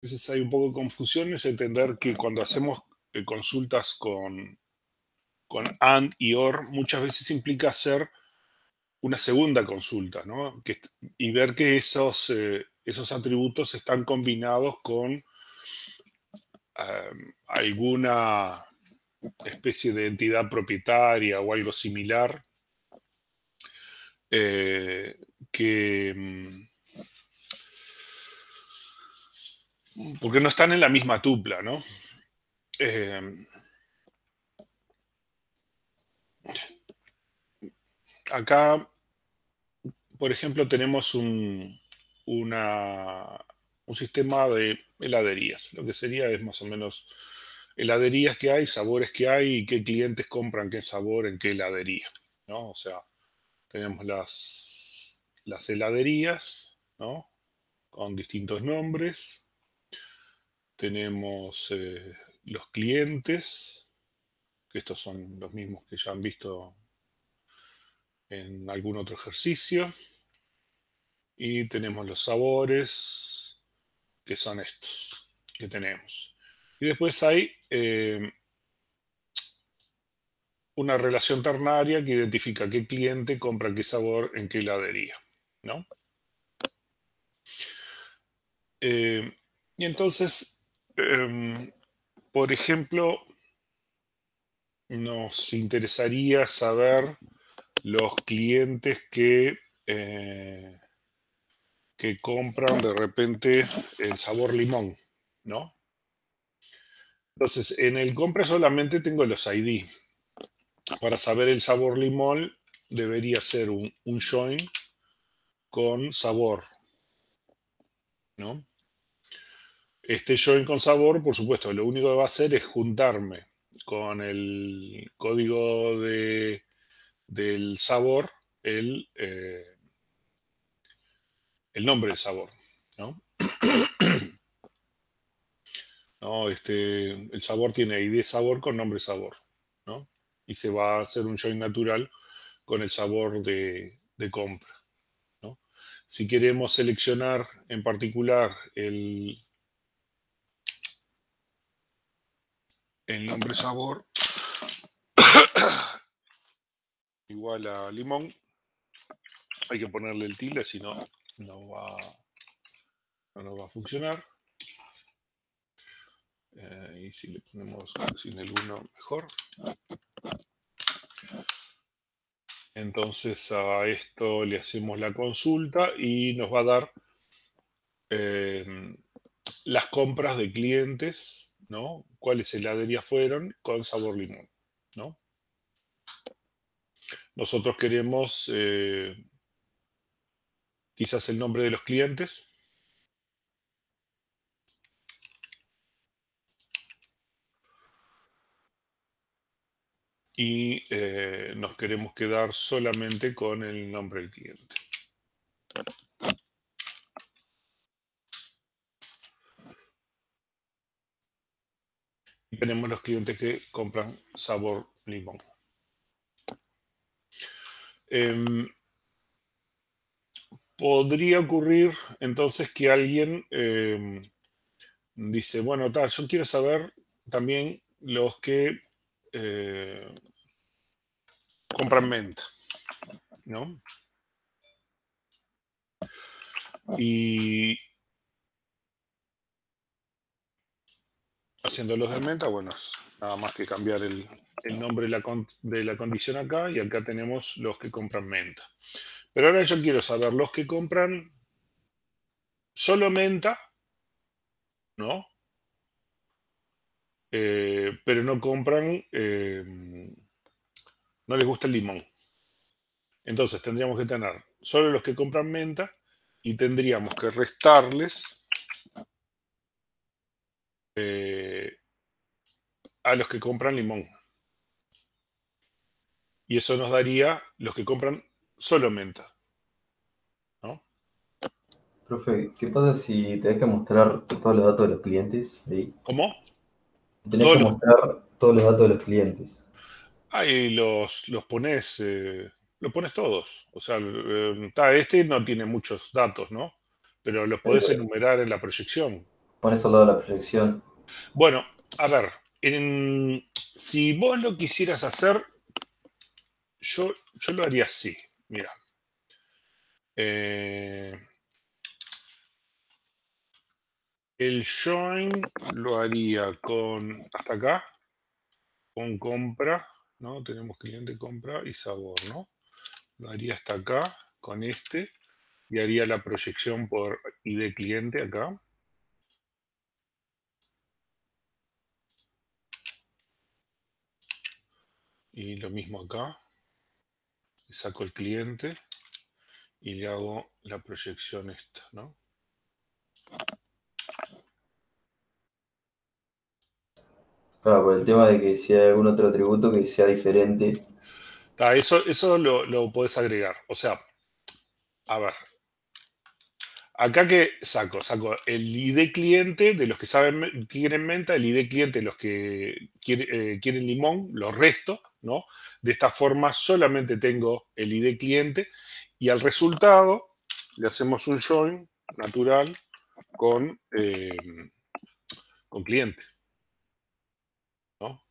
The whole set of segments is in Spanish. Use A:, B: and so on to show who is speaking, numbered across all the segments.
A: veces hay un poco de confusión, es entender que cuando hacemos consultas con AND y OR, muchas veces implica hacer una segunda consulta, ¿no? Y ver que esos atributos están combinados con alguna especie de entidad propietaria o algo similar, eh, que, porque no están en la misma tupla, ¿no? Eh, Acá, por ejemplo, tenemos una- un sistema de heladerías. Lo que sería es más o menos heladerías que hay, sabores que hay y qué clientes compran qué sabor en qué heladería, ¿no? O sea, tenemos las heladerías, ¿no? Con distintos nombres. Tenemos los clientes, que estos son los mismos que ya han visto en algún otro ejercicio. Y tenemos los sabores, que son estos que tenemos. Y después hay una relación ternaria que identifica qué cliente compra qué sabor en qué heladería, ¿no? Eh, y entonces, por ejemplo, nos interesaría saber los clientes que compran de repente el sabor limón, ¿no? Entonces, en el compra solamente tengo los ID. Para saber el sabor limón, debería ser un join con sabor, ¿no? Este join con sabor, por supuesto, lo único que va a hacer es juntarme con el código del sabor, el, eh, el nombre del sabor, ¿no? ¿No? El sabor tiene ID sabor con nombre sabor, ¿no? Y se va a hacer un join natural con el sabor de compra, ¿no? Si queremos seleccionar en particular el nombre sabor igual a limón, hay que ponerle el tilde, si no, no nos va a funcionar. Y si le ponemos sin el 1, mejor. Entonces a esto le hacemos la consulta y nos va a dar eh, las compras de clientes, ¿no? Cuáles heladerías fueron con sabor limón, ¿no? Nosotros queremos quizás el nombre de los clientes y nos queremos quedar solamente con el nombre del cliente. Y tenemos los clientes que compran sabor limón. Em, Podría ocurrir entonces que alguien dice, bueno, tal, yo quiero saber también los que eh, compran menta, ¿no? Y haciéndolos de menta, bueno, es nada más que cambiar el nombre de la condición acá y acá tenemos los que compran menta. Pero ahora yo quiero saber los que compran solo menta, ¿no? Pero no compran, no les gusta el limón. Entonces tendríamos que tener solo los que compran menta y tendríamos que restarles eh, a los que compran limón. Y eso nos daría los que compran solo menta, ¿no?
B: Profe, ¿qué pasa si tenés que mostrar todos los datos de los clientes ahí?
A: ¿Cómo?
B: Si tenés
A: Todos
B: que
A: los,
B: mostrar todos los datos de los clientes.
A: ahí los pones todos. O sea, este no tiene muchos datos, ¿no? Pero los podés
B: Eh,
A: enumerar en la proyección.
B: pones al lado de la proyección.
A: Bueno, a ver, si vos lo quisieras hacer, yo lo haría así. Mira. Eh, el join lo haría con, hasta acá, con compra, ¿no? Tenemos cliente, compra y sabor, ¿no? Lo haría hasta acá, con este, y haría la proyección por ID cliente acá. Y lo mismo acá. Le saco el cliente y le hago la proyección esta, ¿no?
B: Claro, por el tema de que si hay algún otro atributo que sea diferente.
A: Eso lo podés agregar. O sea, a ver, acá que saco el ID cliente de los que saben quieren menta, el ID cliente de los que quieren limón, los resto, ¿no? De esta forma solamente tengo el ID cliente y al resultado le hacemos un join natural con cliente, ¿no?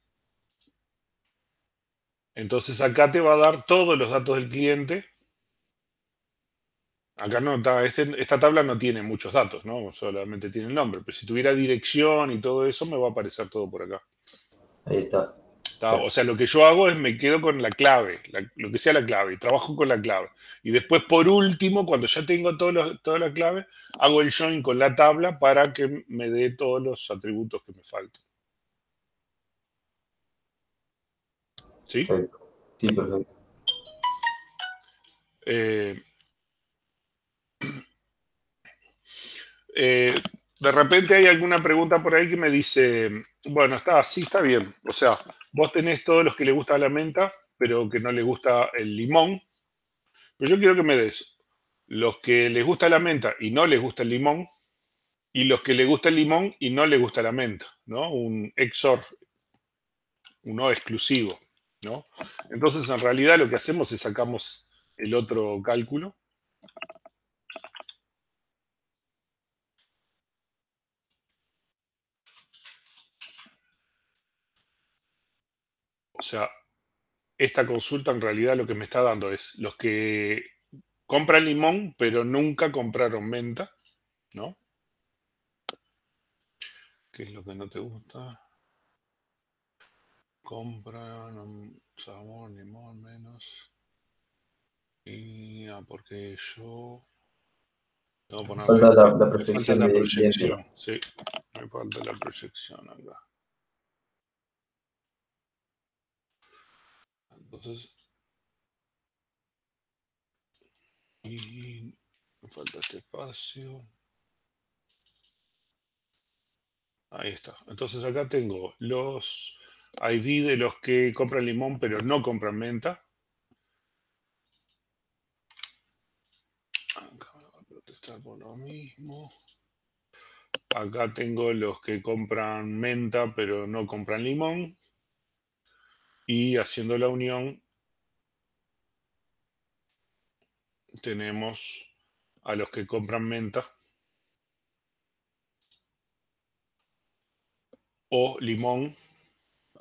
A: Entonces acá te va a dar todos los datos del cliente. Acá no está, esta tabla no tiene muchos datos, ¿no? Solamente tiene el nombre. Pero si tuviera dirección y todo eso, me va a aparecer todo por acá.
B: Ahí está.
A: O sea, lo que yo hago es me quedo con la clave, lo que sea la clave, y trabajo con la clave. Y después, por último, cuando ya tengo toda la clave, hago el join con la tabla para que me dé todos los atributos que me faltan. ¿Sí?
B: Perfecto. Sí, perfecto.
A: Eh, eh, de repente hay alguna pregunta por ahí que me dice, bueno, está así, está bien. O sea, vos tenés todos los que le gusta la menta, pero que no le gusta el limón. Pero yo quiero que me des los que les gusta la menta y no les gusta el limón, y los que les gusta el limón y no les gusta la menta, ¿no? Un XOR, un no exclusivo, ¿no? Entonces, en realidad lo que hacemos es sacamos el otro cálculo. O sea, esta consulta en realidad lo que me está dando es los que compran limón pero nunca compraron menta, ¿no? ¿Qué es lo que no te gusta? Compran sabor, limón, menos. Y porque yo tengo que
B: Falta
A: ponerle,
B: la
A: me falta
B: proyección
A: la
B: de cliente.
A: proyección, sí, me falta la proyección acá. Entonces, y me falta este espacio. Ahí está. Entonces acá tengo los ID de los que compran limón pero no compran menta. Acá me va a protestar por lo mismo. Acá tengo los que compran menta pero no compran limón. Y haciendo la unión tenemos a los que compran menta o limón.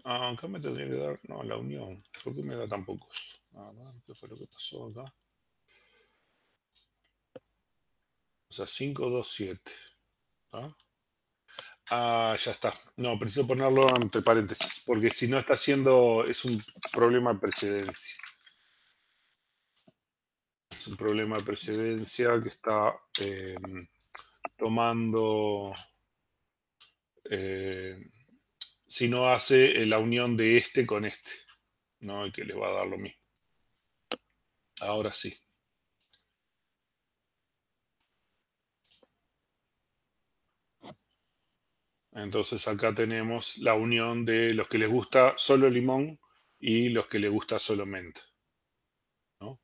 A: Acá me tendría que dar, no, la unión. ¿Por qué me da tan pocos? A ver, ¿qué fue lo que pasó acá? O sea, 5, 2, 7. Ya está. No, preciso ponerlo entre paréntesis, porque si no está haciendo, es un problema de precedencia. Es un problema de precedencia que está tomando, eh, si no hace la unión de este con este, ¿no? Y que le va a dar lo mismo. Ahora sí. Entonces acá tenemos la unión de los que les gusta solo limón y los que les gusta solo menta, ¿no?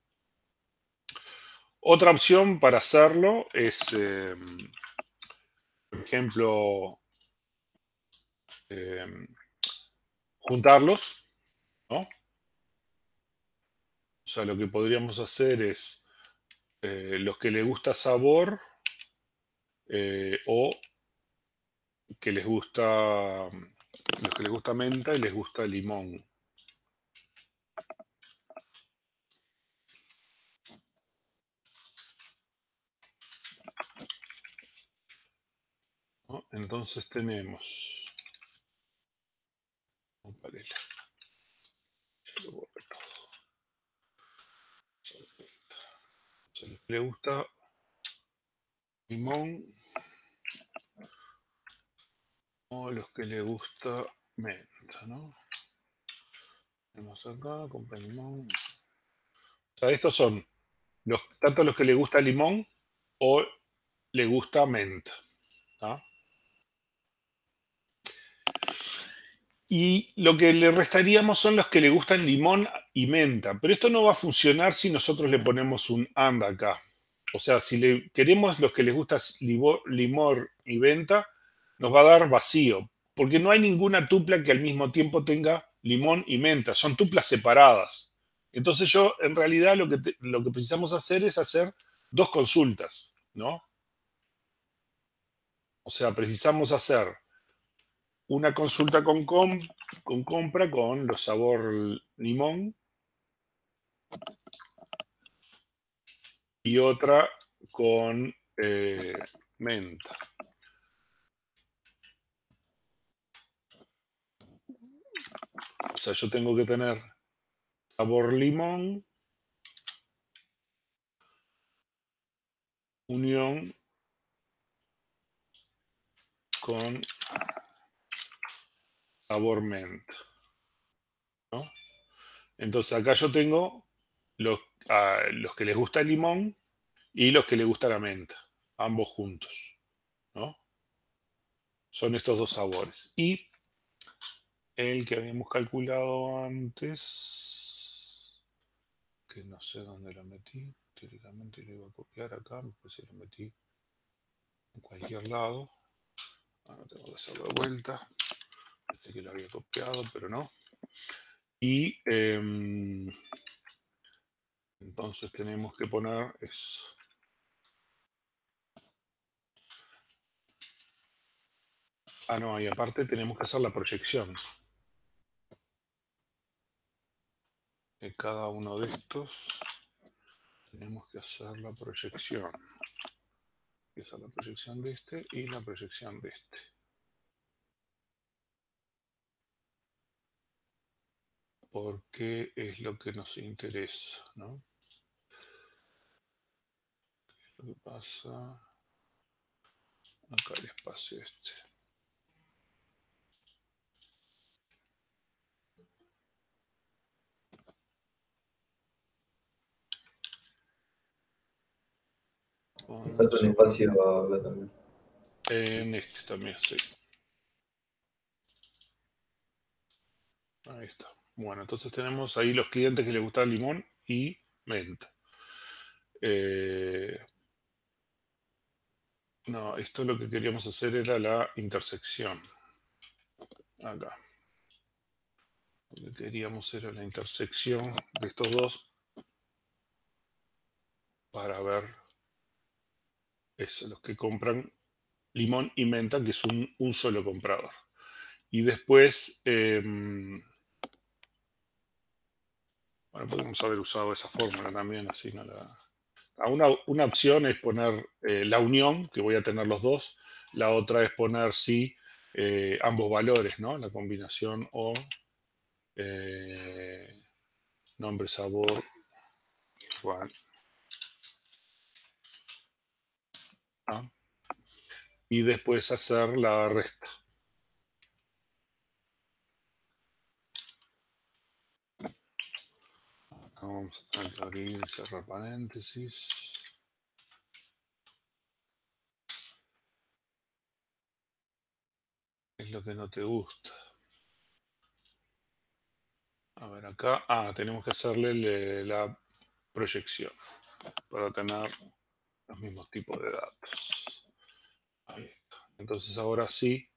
A: Otra opción para hacerlo es, por ejemplo, eh, juntarlos, ¿no? O sea, lo que podríamos hacer es los que le gusta sabor o que les gusta, los que les gusta menta y les gusta limón. ¿No? Entonces tenemos... Varela. Yo lo borro todo. A los que les gusta limón o los que les gusta menta, ¿no? Tenemos acá, compra limón. O sea, estos son tanto los que les gusta limón o le gusta menta. ¿Ah? Y lo que le restaríamos son los que le gustan limón y menta. Pero esto no va a funcionar si nosotros le ponemos un and acá. O sea, si le queremos los que les gusta limón y menta, nos va a dar vacío. Porque no hay ninguna tupla que al mismo tiempo tenga limón y menta. Son tuplas separadas. Entonces en realidad, lo que precisamos hacer es hacer dos consultas, ¿no? O sea, precisamos hacer una consulta con compra con los sabor limón y otra con menta. O sea, yo tengo que tener sabor limón, unión con sabor menta, ¿no? Entonces acá yo tengo los que les gusta el limón y los que les gusta la menta, ambos juntos, ¿no? Son estos dos sabores. Y el que habíamos calculado antes, que no sé dónde lo metí, teóricamente lo iba a copiar acá, me parece que lo metí en cualquier lado. Ahora tengo que hacerlo de vuelta. Pensé que lo había copiado, pero no. Y entonces tenemos que poner eso. Ah, no, y aparte tenemos que hacer la proyección. De cada uno de estos tenemos que hacer la proyección. Hay que hacer la proyección de este y la proyección de este. Porque es lo que nos interesa, ¿no? Lo que pasa acá el espacio este.
B: Falta un espacio acá también.
A: En este también, sí. Ahí está. Bueno, entonces tenemos ahí los clientes que les gusta el limón y menta. No, esto lo que queríamos hacer era la intersección. Acá. Lo que queríamos era la intersección de estos dos para ver eso, los que compran limón y menta, que es un solo comprador. Y después, bueno, podemos haber usado esa fórmula también, así no la... Una opción es poner la unión, que voy a tener los dos. La otra es poner, sí, ambos valores, ¿no? La combinación o nombre, sabor, igual. ¿Ah? Y después hacer la resta. Acá vamos a tener que abrir y cerrar paréntesis. Es lo que no te gusta. A ver, acá. Ah, tenemos que hacerle la proyección para tener los mismos tipos de datos. Ahí está. Entonces ahora sí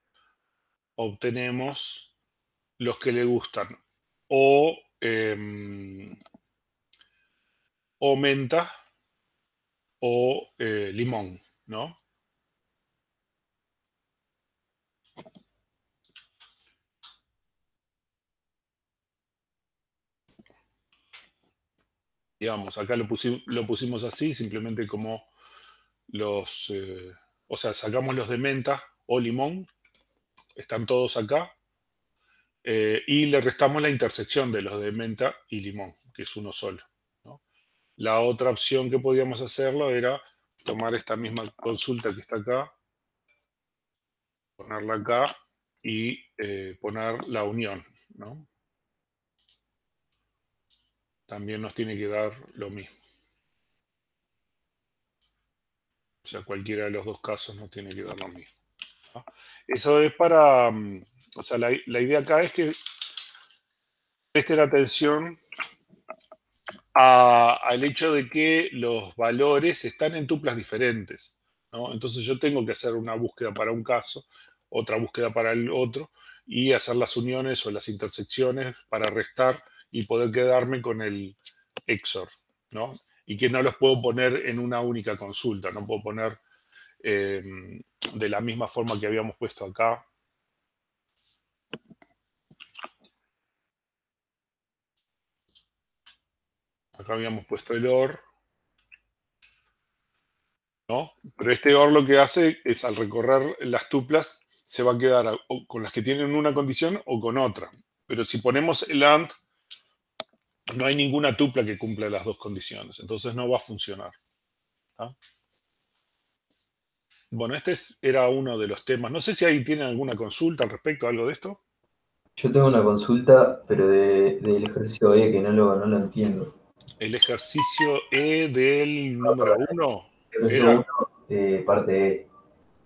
A: obtenemos los que le gustan o menta o limón, ¿no? Digamos, acá lo pusimos así, simplemente como o sea, sacamos los de menta o limón, están todos acá, y le restamos la intersección de los de menta y limón, que es uno solo, ¿no? La otra opción que podíamos hacerlo era tomar esta misma consulta que está acá, ponerla acá y poner la unión, ¿no? También nos tiene que dar lo mismo. O sea, cualquiera de los dos casos nos tiene que dar lo mismo, ¿no? Eso es para, o sea, la idea acá es que presten atención al hecho de que los valores están en tuplas diferentes, ¿no? Entonces yo tengo que hacer una búsqueda para un caso, otra búsqueda para el otro, y hacer las uniones o las intersecciones para restar y poder quedarme con el XOR, ¿no? Y que no los puedo poner en una única consulta, no puedo poner eh, de la misma forma que habíamos puesto acá. Acá habíamos puesto el OR, ¿no? Pero este OR lo que hace es, al recorrer las tuplas, se va a quedar o con las que tienen una condición o con otra. Pero si ponemos el AND, no hay ninguna tupla que cumpla las dos condiciones. Entonces no va a funcionar, ¿tá? Bueno, era uno de los temas. No sé si ahí tienen alguna consulta al respecto, algo de esto.
B: Yo tengo una consulta, pero del ejercicio E que no lo entiendo.
A: El ejercicio E del número uno
B: Ejercicio
A: era...
B: 1, parte E,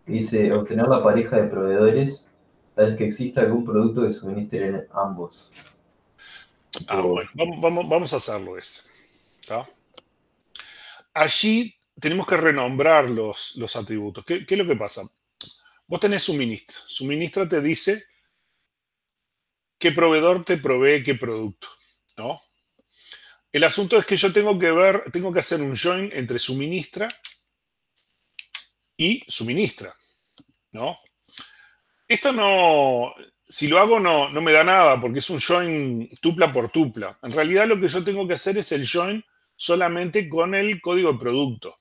B: dice obtener la pareja de proveedores tal que exista algún producto que suministren ambos.
A: Ah,
B: Tipo,
A: bueno, vamos a hacerlo ese, ¿tá? Allí tenemos que renombrar los atributos. ¿Qué es lo que pasa? Vos tenés suministro. Suministra te dice qué proveedor te provee qué producto, ¿no? El asunto es que yo tengo que hacer un join entre suministra y suministra, ¿no? Esto no, si lo hago no me da nada porque es un join tupla por tupla. En realidad lo que yo tengo que hacer es el join solamente con el código de producto,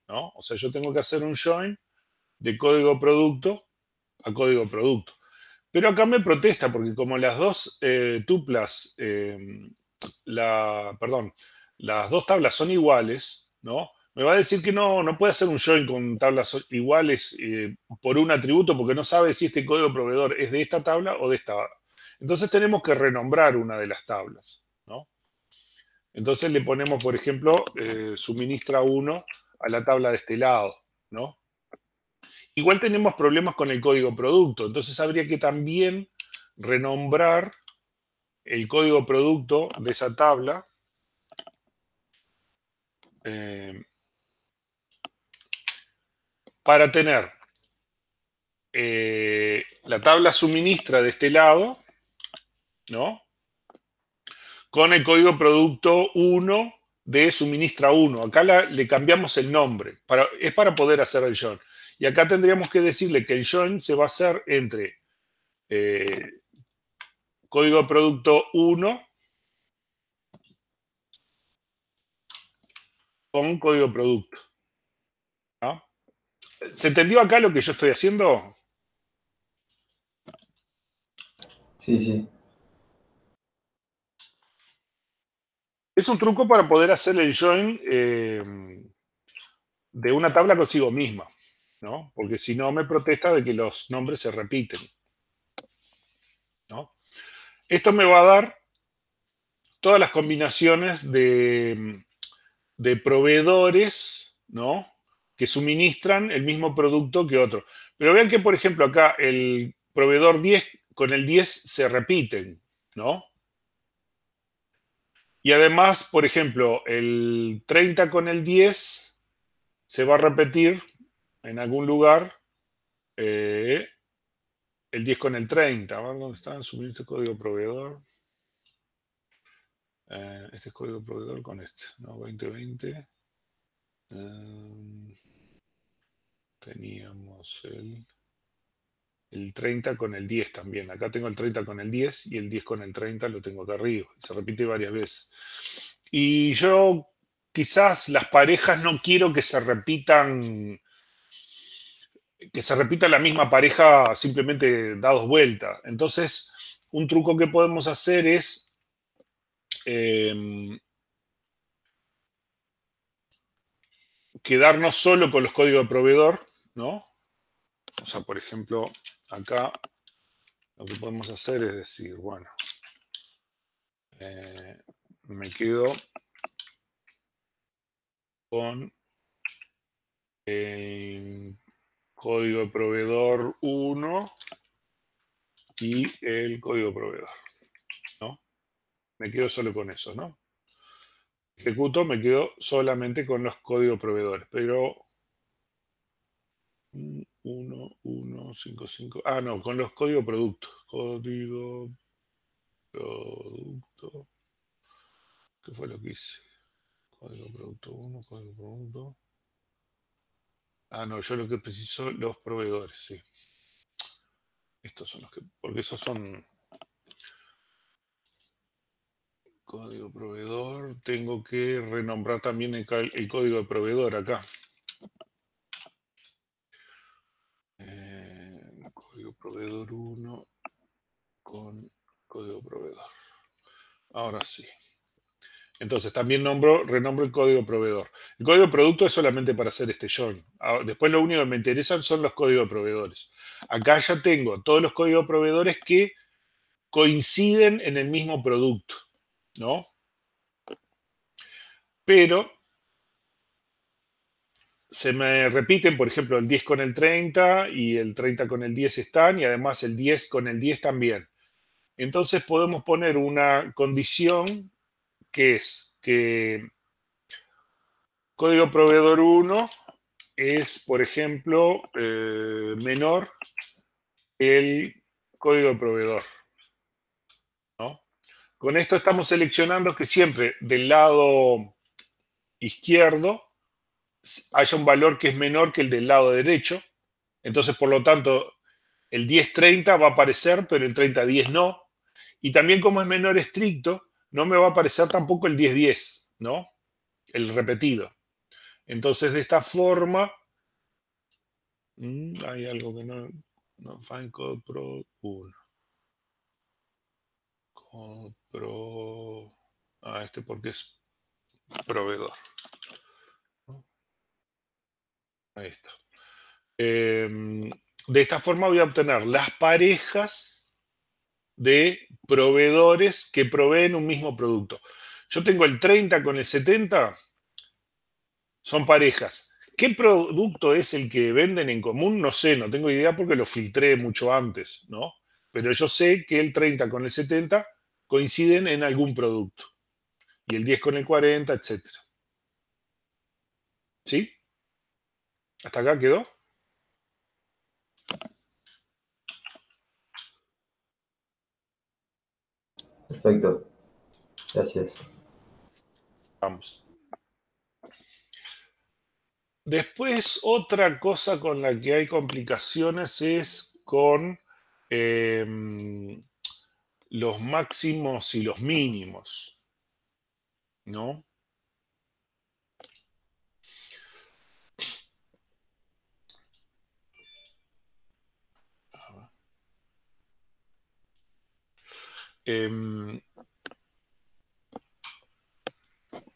A: ¿no? O sea, yo tengo que hacer un join de código de producto a código de producto. Pero acá me protesta porque como las dos tuplas, perdón, las dos tablas son iguales, ¿no? Me va a decir que no puede hacer un join con tablas iguales por un atributo porque no sabe si este código proveedor es de esta tabla o de esta. Entonces tenemos que renombrar una de las tablas, ¿no? Entonces le ponemos, por ejemplo, suministra 1 a la tabla de este lado, ¿no? Igual tenemos problemas con el código producto, entonces habría que también renombrar el código producto de esa tabla eh, para tener la tabla suministra de este lado, ¿no? Con el código producto 1 de suministra 1. Acá le cambiamos el nombre, es para poder hacer el join. Y acá tendríamos que decirle que el join se va a hacer entre eh, código producto 1 con código producto, ¿no? ¿Se entendió acá lo que yo estoy haciendo?
B: sí, sí.
A: Es un truco para poder hacer el join de una tabla consigo misma, ¿no? Porque si no me protesta de que los nombres se repiten, ¿no? Esto me va a dar todas las combinaciones de proveedores, ¿no? Que suministran el mismo producto que otro. Pero vean que, por ejemplo, acá el proveedor 10 con el 10 se repiten, ¿no? Y además, por ejemplo, el 30 con el 10 se va a repetir en algún lugar el 10 con el 30. A ver dónde está, suministro código proveedor. Este es código proveedor con este, ¿no? 2020. Teníamos el 30 con el 10 también. Acá tengo el 30 con el 10 y el 10 con el 30 lo tengo acá arriba. Se repite varias veces. Y yo quizás las parejas no quiero que se repita la misma pareja simplemente dados vueltas. Entonces, un truco que podemos hacer es eh, quedarnos solo con los códigos de proveedor, ¿no? O sea, por ejemplo, acá lo que podemos hacer es decir, bueno, me quedo con el código de proveedor 1 y el código de proveedor, ¿no? Me quedo solo con eso, ¿no? Ejecuto, me quedo solamente con los códigos proveedores, pero 1, 1, 5, 5. Ah, no, con los códigos productos. Código producto. ¿Qué fue lo que hice? Código producto 1, código producto. Ah, no, yo lo que preciso, los proveedores, sí. Estos son los que, porque esos son código proveedor. Tengo que renombrar también el código de proveedor acá. Código proveedor 1 con código proveedor. Ahora sí. Entonces también renombro el código proveedor. El código producto es solamente para hacer este join. Después lo único que me interesan son los códigos proveedores. Acá ya tengo todos los códigos proveedores que coinciden en el mismo producto, ¿no? Pero se me repiten, por ejemplo, el 10 con el 30 y el 30 con el 10 están, y además el 10 con el 10 también. Entonces podemos poner una condición que es que código proveedor 1 es, por ejemplo, menor el código de proveedor, ¿no? Con esto estamos seleccionando que siempre del lado izquierdo haya un valor que es menor que el del lado derecho. Entonces, por lo tanto, el 10-30 va a aparecer, pero el 30-10 no. Y también como es menor estricto, no me va a aparecer tampoco el 10-10, ¿no? El repetido. Entonces, de esta forma, hay algo que no find code pro 1. Code pro. Este porque es proveedor, ¿no? Ahí está. De esta forma voy a obtener las parejas de proveedores que proveen un mismo producto. Yo tengo el 30 con el 70, son parejas. ¿Qué producto es el que venden en común? No sé, no tengo idea porque lo filtré mucho antes, ¿no? Pero yo sé que el 30 con el 70 coinciden en algún producto. Y el 10 con el 40, etcétera. ¿Sí? ¿Hasta acá quedó?
B: Perfecto, gracias.
A: Vamos. Después, otra cosa con la que hay complicaciones es con los máximos y los mínimos, ¿no? Em,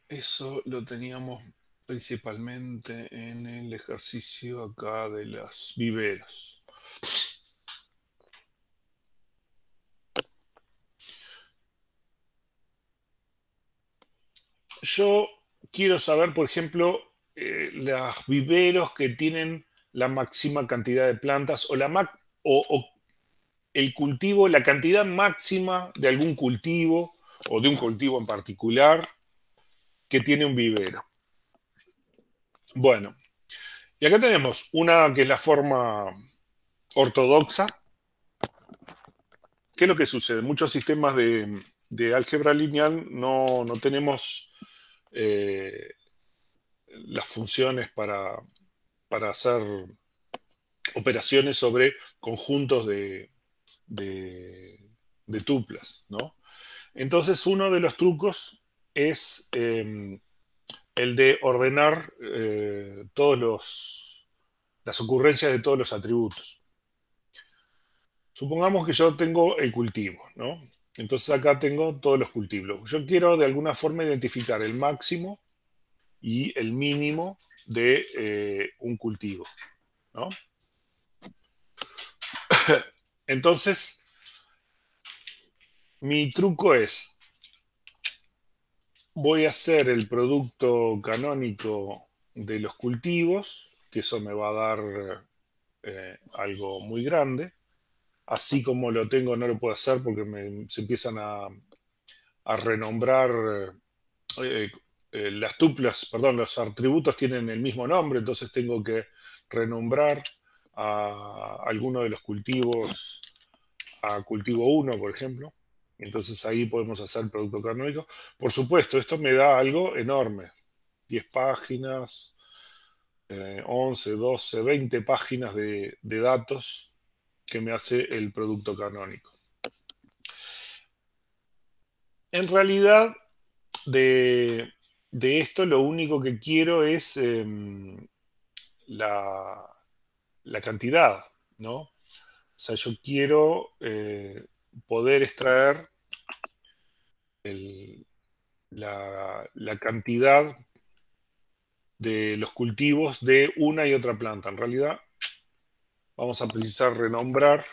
A: Eso lo teníamos principalmente en el ejercicio acá de los viveros. Yo quiero saber, por ejemplo, los viveros que tienen la máxima cantidad de plantas o el cultivo, la cantidad máxima de algún cultivo o de un cultivo en particular que tiene un vivero. Bueno, y acá tenemos una que es la forma ortodoxa. ¿Qué es lo que sucede? Muchos sistemas de álgebra lineal no tenemos eh, las funciones para hacer operaciones sobre conjuntos de, de tuplas, ¿no? Entonces, uno de los trucos es el de ordenar las ocurrencias de todos los atributos. Supongamos que yo tengo el cultivo, ¿no? Entonces acá tengo todos los cultivos. Yo quiero de alguna forma identificar el máximo y el mínimo de un cultivo, ¿no? Entonces, mi truco es, voy a hacer el producto canónico de los cultivos, que eso me va a dar algo muy grande. Así como lo tengo, no lo puedo hacer porque se empiezan a renombrar las tuplas, perdón, los atributos tienen el mismo nombre, entonces tengo que renombrar a alguno de los cultivos a cultivo uno, por ejemplo. Entonces ahí podemos hacer producto canónico. Por supuesto, esto me da algo enorme. 10 páginas, 11, 12, 20 páginas de datos que me hace el producto canónico. En realidad, de esto lo único que quiero es la, la cantidad, ¿no? O sea, yo quiero poder extraer la cantidad de los cultivos de una y otra planta. En realidad, vamos a precisar renombrar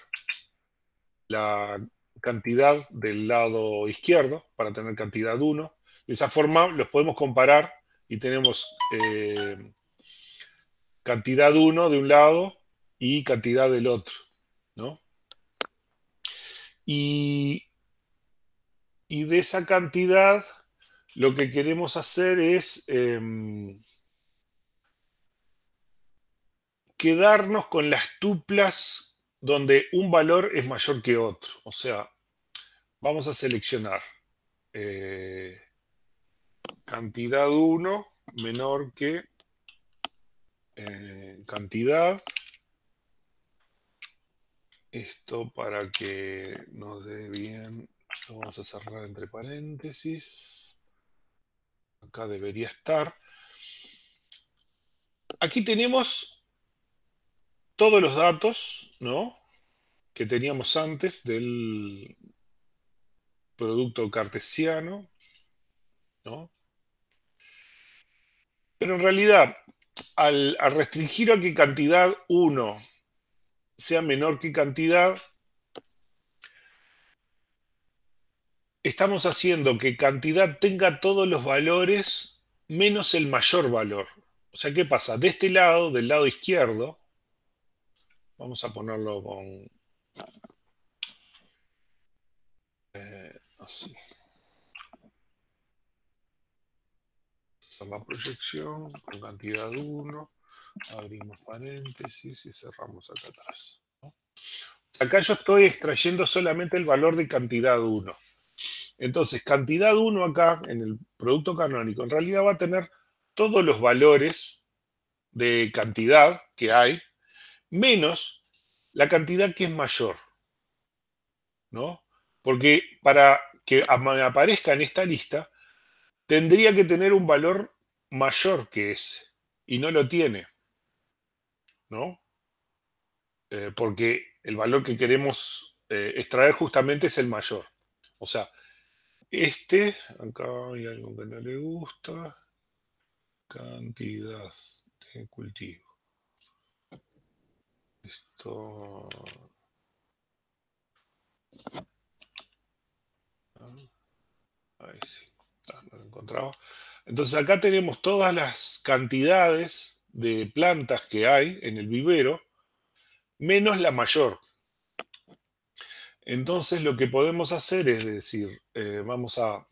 A: la cantidad del lado izquierdo para tener cantidad 1. De esa forma los podemos comparar y tenemos cantidad 1 de un lado y cantidad del otro, ¿no? Y, y de esa cantidad lo que queremos hacer es quedarnos con las tuplas donde un valor es mayor que otro. O sea, vamos a seleccionar eh, cantidad 1 menor que cantidad. Esto para que nos dé bien, lo vamos a cerrar entre paréntesis. Acá debería estar. Aquí tenemos todos los datos, ¿no? Que teníamos antes del producto cartesiano, ¿no? Pero en realidad, al restringir a que cantidad 1 sea menor que cantidad, estamos haciendo que cantidad tenga todos los valores menos el mayor valor. O sea, ¿qué pasa? De este lado, del lado izquierdo, vamos a ponerlo con... así. Hacer la proyección con cantidad 1, abrimos paréntesis y cerramos acá atrás, ¿no? Acá yo estoy extrayendo solamente el valor de cantidad 1. Entonces, cantidad 1 acá, en el producto canónico, en realidad va a tener todos los valores de cantidad que hay, menos la cantidad que es mayor, ¿no? Porque para que me aparezca en esta lista, tendría que tener un valor mayor que ese, y no lo tiene, ¿no? Porque el valor que queremos extraer justamente es el mayor. O sea, acá hay algo que no le gusta, cantidad de cultivo. Esto... Ahí sí, no lo encontraba. Entonces acá tenemos todas las cantidades de plantas que hay en el vivero, menos la mayor. Entonces lo que podemos hacer es decir, vamos a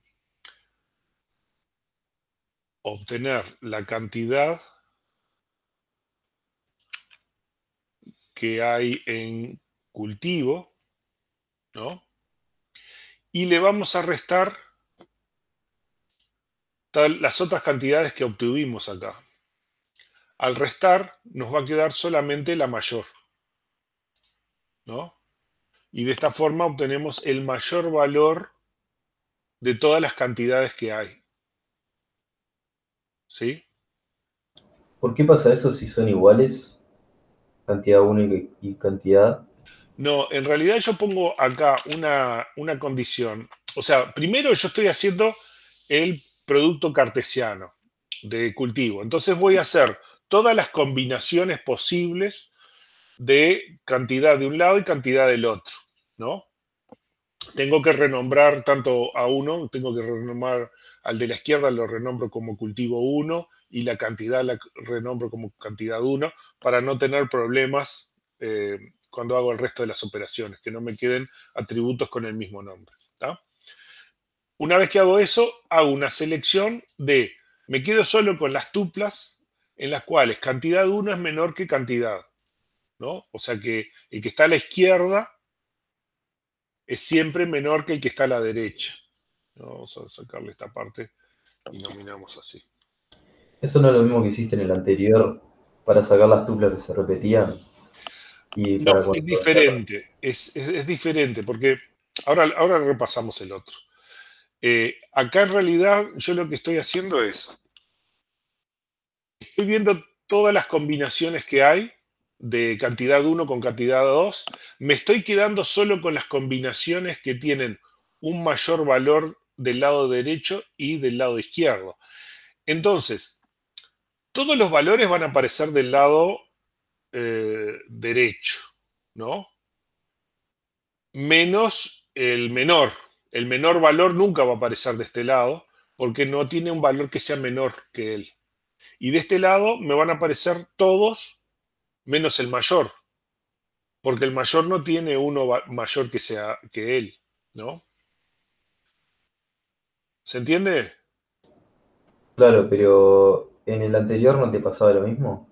A: obtener la cantidad que hay en cultivo, ¿no? Y le vamos a restar las otras cantidades que obtuvimos acá. Al restar nos va a quedar solamente la mayor, ¿no? Y de esta forma obtenemos el mayor valor de todas las cantidades que hay. ¿sí?
B: ¿Por qué pasa eso si son iguales? Cantidad 1 y cantidad.
A: No, en realidad yo pongo acá una condición. O sea, primero yo estoy haciendo el producto cartesiano de cultivo. Entonces voy a hacer todas las combinaciones posibles de cantidad de un lado y cantidad del otro, ¿no? Tengo que renombrar tanto a uno, tengo que renombrar al de la izquierda, lo renombro como cultivo uno y la cantidad la renombro como cantidad uno para no tener problemas cuando hago el resto de las operaciones, que no me queden atributos con el mismo nombre. ¿Tá? Una vez que hago eso, hago una selección de, me quedo solo con las tuplas en las cuales cantidad uno es menor que cantidad, ¿no? O sea que el que está a la izquierda es siempre menor que el que está a la derecha. Vamos a sacarle esta parte y nominamos así.
B: Eso no es lo mismo que hiciste en el anterior para sacar las tuplas que se repetían y
A: No,
B: para
A: es
B: cuando cerrar.
A: diferente, es diferente, porque ahora repasamos el otro. Acá en realidad yo lo que estoy haciendo es, estoy viendo todas las combinaciones que hay de cantidad uno con cantidad 2. Me estoy quedando solo con las combinaciones que tienen un mayor valor del lado derecho y del lado izquierdo. Entonces, todos los valores van a aparecer del lado derecho, ¿no? Menos el menor. El menor valor nunca va a aparecer de este lado porque no tiene un valor que sea menor que él. Y de este lado me van a aparecer todos menos el mayor, porque el mayor no tiene uno mayor que sea que él, ¿no? ¿Se entiende?
B: Claro, pero en el anterior no te pasaba lo mismo.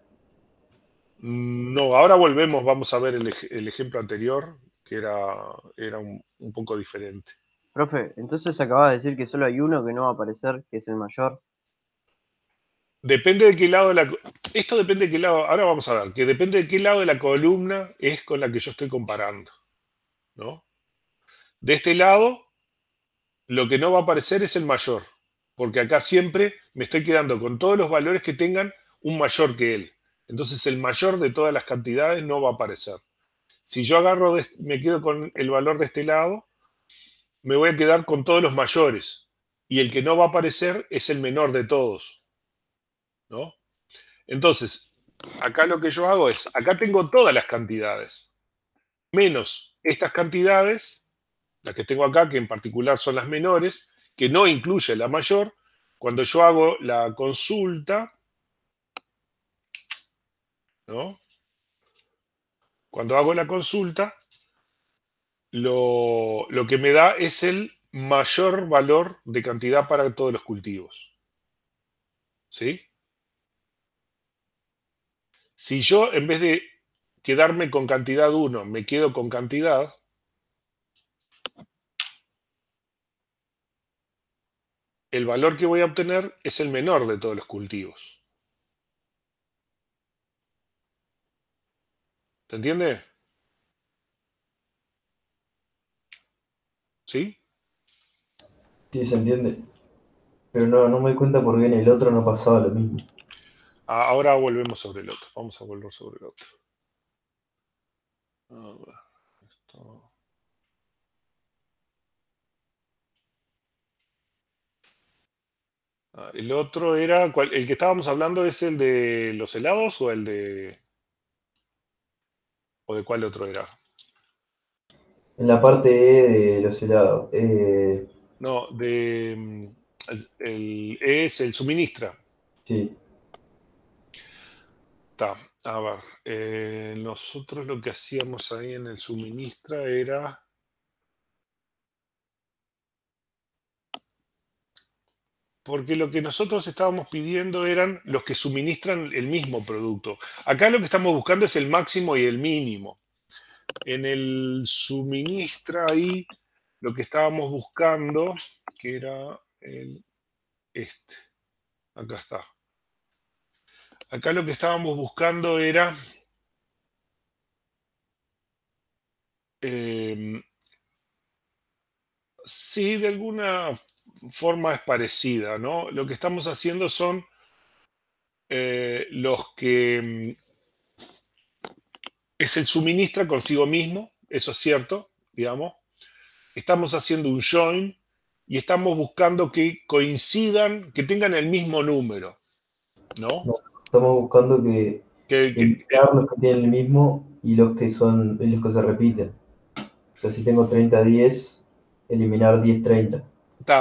A: No, ahora volvemos, vamos a ver el ejemplo anterior, que era un poco diferente.
C: Profe, entonces acabas de decir que solo hay uno que no va a aparecer, que es el mayor.
A: Depende de qué lado de la... Esto depende de qué lado... Ahora vamos a ver, que depende de qué lado de la columna es con la que yo estoy comparando, ¿no? De este lado, lo que no va a aparecer es el mayor, porque acá siempre me estoy quedando con todos los valores que tengan un mayor que él. Entonces el mayor de todas las cantidades no va a aparecer. Si yo agarro, me quedo con el valor de este lado, me voy a quedar con todos los mayores. Y el que no va a aparecer es el menor de todos, ¿no? Entonces, acá lo que yo hago es, acá tengo todas las cantidades, menos estas cantidades, las que tengo acá, que en particular son las menores, que no incluye la mayor. Cuando yo hago la consulta, ¿no? Cuando hago la consulta, lo que me da es el mayor valor de cantidad para todos los cultivos. ¿Sí? Si yo, en vez de quedarme con cantidad uno me quedo con cantidad, el valor que voy a obtener es el menor de todos los cultivos. ¿Se entiende? ¿Sí?
B: Sí, se entiende. Pero no me doy cuenta por qué en el otro no pasaba lo mismo.
A: Ahora volvemos sobre el otro. Vamos a volver sobre el otro. A ver, esto. El otro era, el que estábamos hablando es el de los helados o el de, o de cuál otro era.
B: En la parte E de los helados.
A: No, es el suministra.
B: Sí.
A: Está, a ver, nosotros lo que hacíamos ahí en el suministra era, porque lo que nosotros estábamos pidiendo eran los que suministran el mismo producto. Acá lo que estamos buscando es el máximo y el mínimo. En el suministra ahí lo que estábamos buscando, que era este, acá está. Acá lo que estábamos buscando era eh, sí, de alguna forma es parecida, ¿no? Lo que estamos haciendo son los que es el suministra consigo mismo, eso es cierto, digamos. Estamos haciendo un join y estamos buscando que coincidan, que tengan el mismo número, ¿no?
B: No, estamos buscando que
A: Que, que-
B: eliminar los que tienen el mismo y los que se repiten. O sea, si tengo 30-10, eliminar 10-30.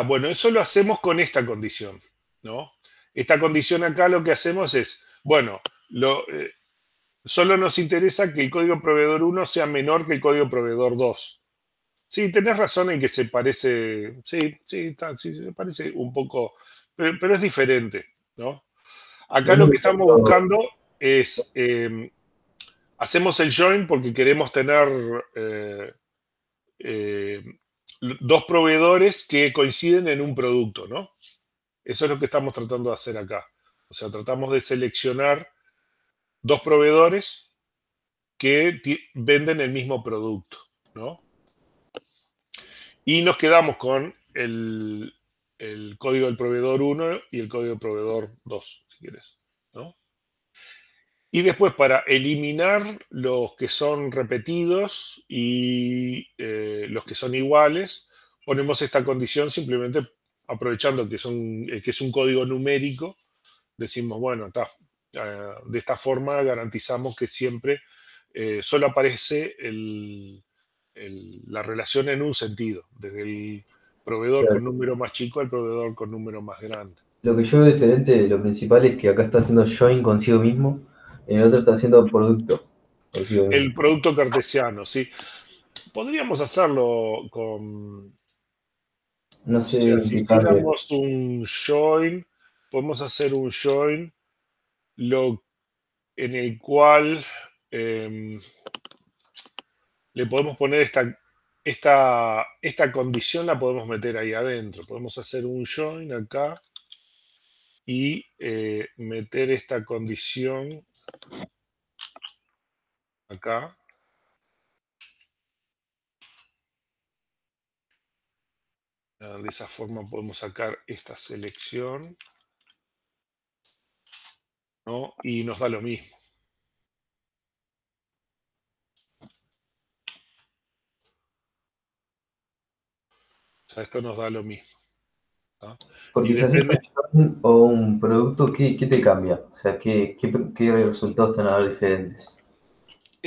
A: bueno, eso lo hacemos con esta condición, ¿no? Esta condición acá lo que hacemos es, bueno, solo nos interesa que el código proveedor 1 sea menor que el código proveedor 2. Sí, tenés razón en que se parece, sí, se parece un poco, pero es diferente, ¿no? Acá
B: Lo
A: lo que
B: único que
A: estamos buscando es, hacemos el join porque queremos tener eh, dos proveedores que coinciden en un producto, ¿no? Eso es lo que estamos tratando de hacer acá. O sea, tratamos de seleccionar dos proveedores que venden el mismo producto, ¿no? Y nos quedamos con el código del proveedor 1 y el código del proveedor 2, si quieres, ¿no? Y después para eliminar los que son repetidos y los que son iguales, ponemos esta condición simplemente aprovechando que es un código numérico, decimos, bueno, de esta forma garantizamos que siempre solo aparece la relación en un sentido, desde el proveedor con número más chico al proveedor con número más grande.
B: Lo que yo veo diferente, lo principal es que acá está haciendo join consigo mismo, en el otro está haciendo producto consigo mismo.
A: El producto cartesiano, sí. Podríamos hacerlo con,
B: No
A: o
B: sé
A: sea,
B: en
A: si
B: qué cambia.
A: hiciéramos un join, podemos hacer un join en el cual eh, le podemos poner esta condición, la podemos meter ahí adentro. Podemos hacer un join acá y meter esta condición acá. De esa forma podemos sacar esta selección, ¿no? Y nos da lo mismo. O sea, esto nos da lo mismo, ¿no? Y
B: Porque si haces
A: depende,
B: un join o un producto, ¿qué te cambia? O sea, ¿qué resultados te van a dar diferentes?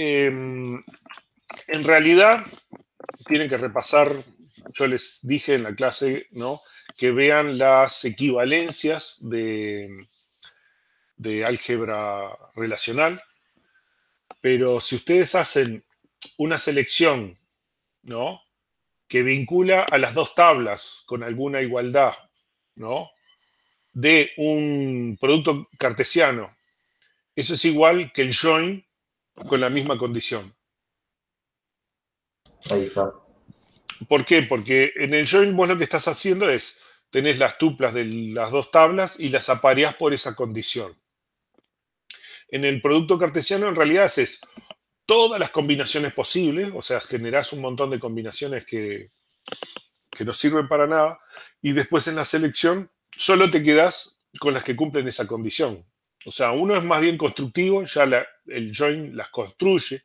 A: en realidad tienen que repasar, yo les dije en la clase, ¿no? Que vean las equivalencias de álgebra relacional, pero si ustedes hacen una selección, ¿no? Que vincula a las dos tablas con alguna igualdad, ¿no? De un producto cartesiano, eso es igual que el join con la misma condición.
B: Ahí está.
A: ¿Por qué? Porque en el join vos lo que estás haciendo es, tenés las tuplas de las dos tablas y las apareás por esa condición. En el producto cartesiano en realidad haces todas las combinaciones posibles, o sea, generás un montón de combinaciones que no sirven para nada, y después en la selección solo te quedas con las que cumplen esa condición. O sea, uno es más bien constructivo, ya el join las construye,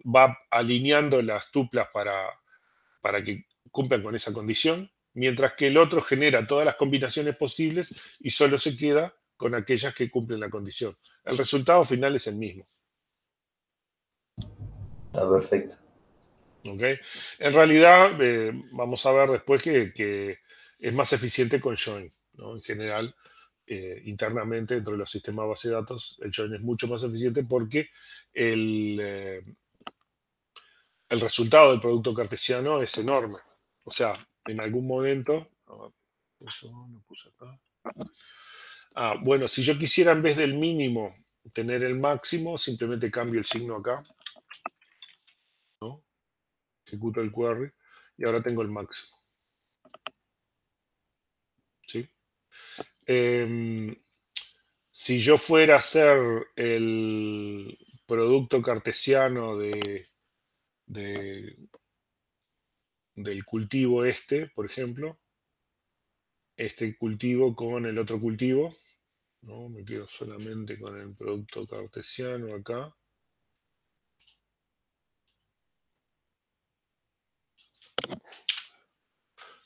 A: va alineando las tuplas para que cumplan con esa condición, mientras que el otro genera todas las combinaciones posibles y solo se queda con aquellas que cumplen la condición. El resultado final es el mismo.
B: Está perfecto.
A: ¿Ok? En realidad, vamos a ver después que es más eficiente con join, ¿no? En general, internamente dentro de los sistemas base de datos, el join es mucho más eficiente porque el, eh, el resultado del producto cartesiano es enorme. O sea, en algún momento, eso lo puse acá. Bueno, si yo quisiera en vez del mínimo tener el máximo, simplemente cambio el signo acá, ¿no? Ejecuto el query y ahora tengo el máximo, ¿sí? Em, si yo fuera a hacer el producto cartesiano de- del cultivo este, por ejemplo, este cultivo con el otro cultivo, ¿no? Me quedo solamente con el producto cartesiano acá.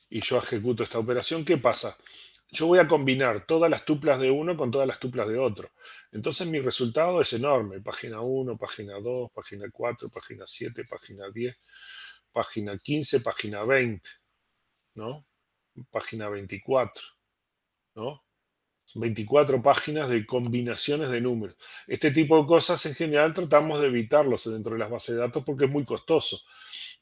A: Y yo ejecuto esta operación. ¿Qué pasa? Yo voy a combinar todas las tuplas de uno con todas las tuplas de otro. Entonces mi resultado es enorme. Página 1, página 2, página 4, página 7, página 10, página 15, página 20, ¿no? Página 24, ¿no? 24 páginas de combinaciones de números. Este tipo de cosas en general tratamos de evitarlos dentro de las bases de datos porque es muy costoso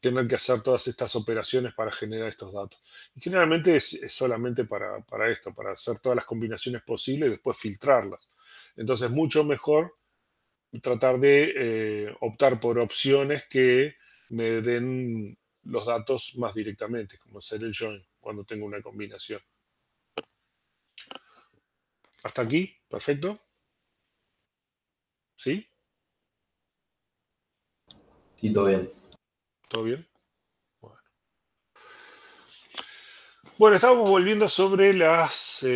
A: tener que hacer todas estas operaciones para generar estos datos. Y generalmente es solamente para esto, para hacer todas las combinaciones posibles y después filtrarlas. Entonces, mucho mejor tratar de optar por opciones que me den los datos más directamente, como hacer el join cuando tengo una combinación. Hasta aquí, perfecto. ¿Sí?
B: Sí, todo bien.
A: ¿Todo bien? Bueno, estábamos volviendo sobre los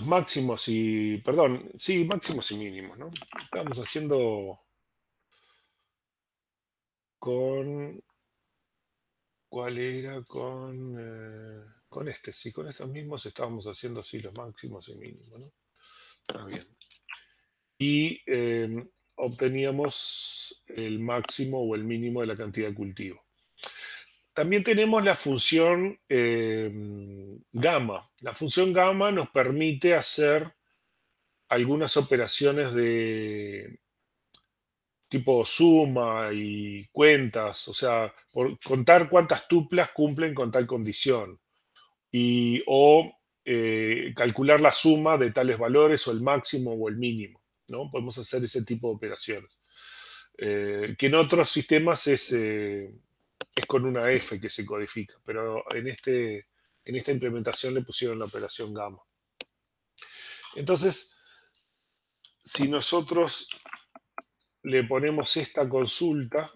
A: máximos y, perdón, sí, máximos y mínimos, ¿no? Estábamos haciendo con, ¿cuál era? Con este, sí, con estos mismos estábamos haciendo, sí, los máximos y mínimos, ¿no? Está bien. Y obteníamos el máximo o el mínimo de la cantidad de cultivo. También tenemos la función gamma. La función gamma nos permite hacer algunas operaciones de tipo suma y cuentas, o sea, por contar cuántas tuplas cumplen con tal condición, o calcular la suma de tales valores o el máximo o el mínimo, ¿no? Podemos hacer ese tipo de operaciones. Que en otros sistemas es con una F que se codifica, pero en esta implementación le pusieron la operación gamma. Entonces, si nosotros le ponemos esta consulta,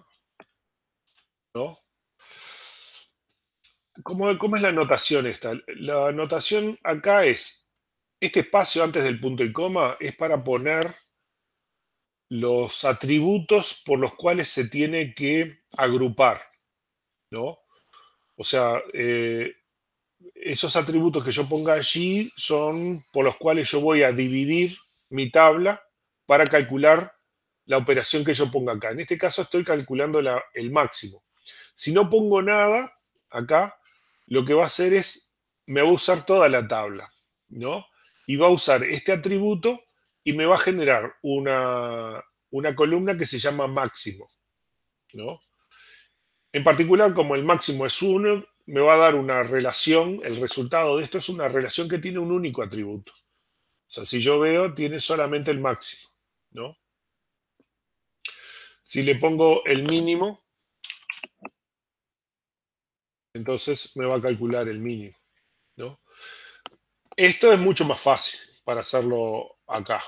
A: ¿no? ¿Cómo es la notación esta? La notación acá es, este espacio antes del punto y coma es para poner los atributos por los cuales se tiene que agrupar, ¿no? O sea, esos atributos que yo ponga allí son por los cuales yo voy a dividir mi tabla para calcular la operación que yo ponga acá. En este caso estoy calculando el máximo. Si no pongo nada acá, lo que va a hacer es, me va a usar toda la tabla, ¿no? Y va a usar este atributo y me va a generar una columna que se llama máximo, ¿no? En particular, como el máximo es 1, me va a dar una relación, el resultado de esto es una relación que tiene un único atributo. O sea, si yo veo, tiene solamente el máximo, ¿no? Si le pongo el mínimo, entonces me va a calcular el mínimo, ¿no? Esto es mucho más fácil para hacerlo acá,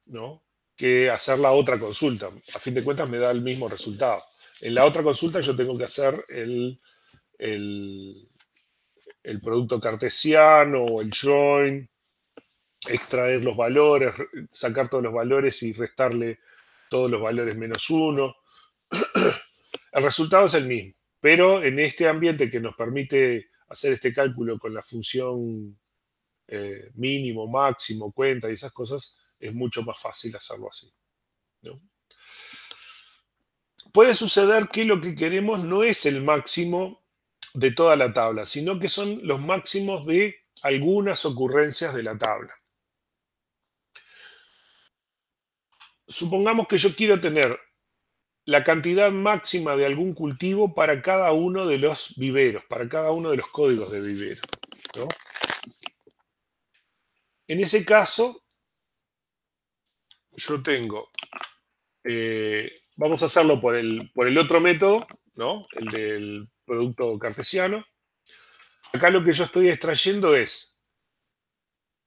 A: ¿no? Que hacer la otra consulta. A fin de cuentas me da el mismo resultado. En la otra consulta yo tengo que hacer el producto cartesiano o el join, extraer los valores, sacar todos los valores y restarle todos los valores menos 1. El resultado es el mismo, pero en este ambiente que nos permite hacer este cálculo con la función mínimo, máximo, cuenta y esas cosas, es mucho más fácil hacerlo así, ¿no? Puede suceder que lo que queremos no es el máximo de toda la tabla, sino que son los máximos de algunas ocurrencias de la tabla. Supongamos que yo quiero tener la cantidad máxima de algún cultivo para cada uno de los viveros, para cada uno de los códigos de vivero, ¿no? En ese caso, yo tengo, vamos a hacerlo por el otro método, ¿no? El del producto cartesiano. Acá lo que yo estoy extrayendo es,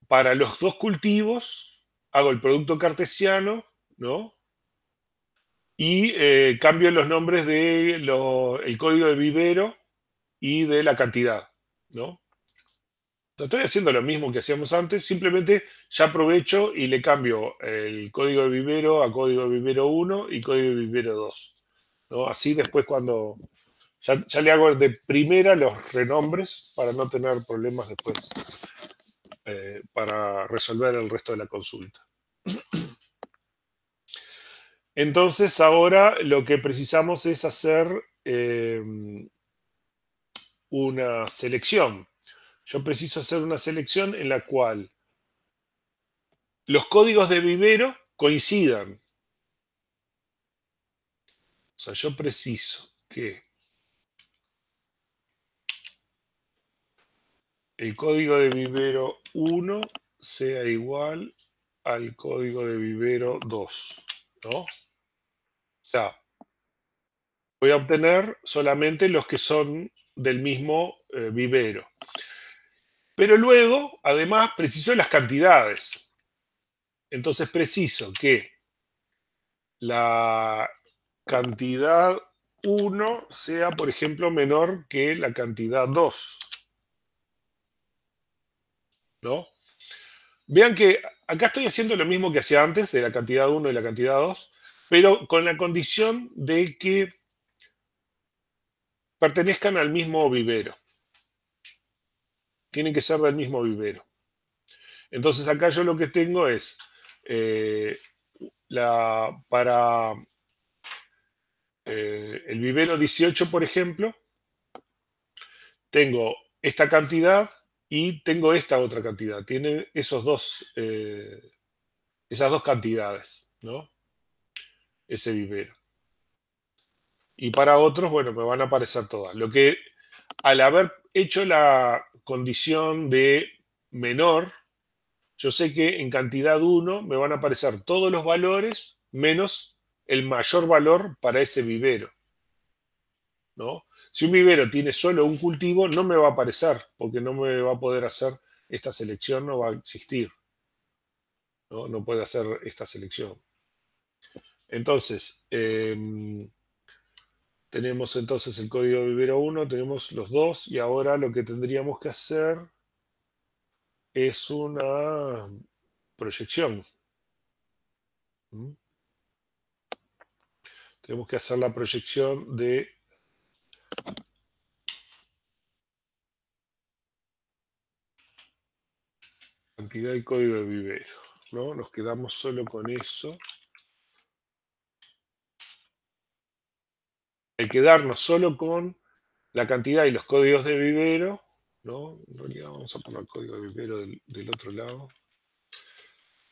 A: para los dos cultivos, hago el producto cartesiano, ¿no? Y cambio los nombres del código de vivero y de la cantidad, ¿no? Estoy haciendo lo mismo que hacíamos antes, simplemente ya aprovecho y le cambio el código de vivero a código de vivero 1 y código de vivero 2, ¿no? Así después cuando ya le hago de primera los renombres para no tener problemas después para resolver el resto de la consulta. Entonces ahora lo que precisamos es hacer una selección. Yo preciso hacer una selección en la cual los códigos de vivero coincidan. O sea, yo preciso que el código de vivero 1 sea igual al código de vivero 2, ¿no? O sea, voy a obtener solamente los que son del mismo vivero. Pero luego, además, preciso las cantidades. Entonces preciso que la cantidad 1 sea, por ejemplo, menor que la cantidad 2, ¿no? Vean que acá estoy haciendo lo mismo que hacía antes de la cantidad 1 y la cantidad 2, pero con la condición de que pertenezcan al mismo vivero. Tienen que ser del mismo vivero. Entonces acá yo lo que tengo es para el vivero 18, por ejemplo, tengo esta cantidad y tengo esta otra cantidad. Tiene esas dos cantidades, ¿no? Ese vivero. Y para otros, bueno, me van a aparecer todas. Lo que al haber hecho la condición de menor, yo sé que en cantidad 1 me van a aparecer todos los valores menos el mayor valor para ese vivero, ¿no? Si un vivero tiene solo un cultivo, no me va a aparecer, porque no me va a poder hacer esta selección, no va a existir, ¿no? No puede hacer esta selección. Entonces, tenemos entonces el código de vivero 1, tenemos los dos, y ahora lo que tendríamos que hacer es una proyección. Tenemos que hacer la proyección de cantidad y código de vivero, ¿no? Nos quedamos solo con eso. Al quedarnos solo con la cantidad y los códigos de vivero, ¿no? En realidad vamos a poner el código de vivero del otro lado.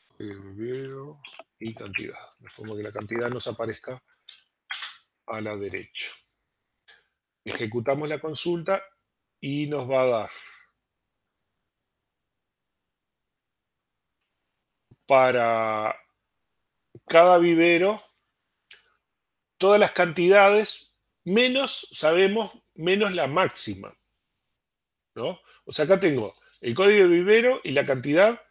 A: Código de vivero y cantidad, de forma que la cantidad nos aparezca a la derecha. Ejecutamos la consulta y nos va a dar para cada vivero todas las cantidades menos, sabemos, menos la máxima, ¿no? O sea, acá tengo el código de vivero y la cantidad,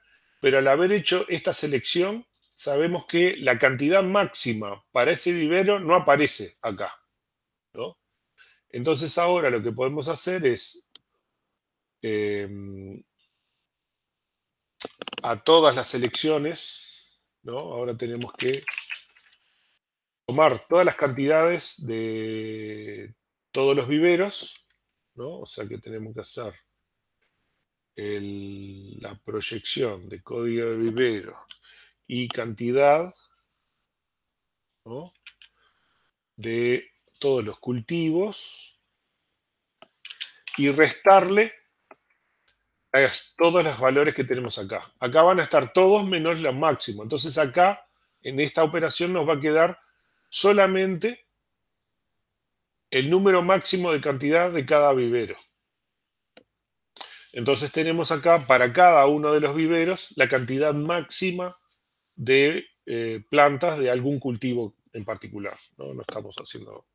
A: pero al haber hecho esta selección, sabemos que la cantidad máxima para ese vivero no aparece acá, ¿no? Entonces ahora lo que podemos hacer es a todas las selecciones, ¿no? Ahora tenemos que tomar todas las cantidades de todos los viveros, ¿no? O sea que tenemos que hacer la proyección de código de vivero y cantidad, ¿no? De todos los cultivos y restarle todos los valores que tenemos acá. Acá van a estar todos menos lo máximo. Entonces acá, en esta operación, nos va a quedar solamente el número máximo de cantidad de cada vivero. Entonces tenemos acá para cada uno de los viveros la cantidad máxima de plantas de algún cultivo en particular, ¿no? No estamos haciendo,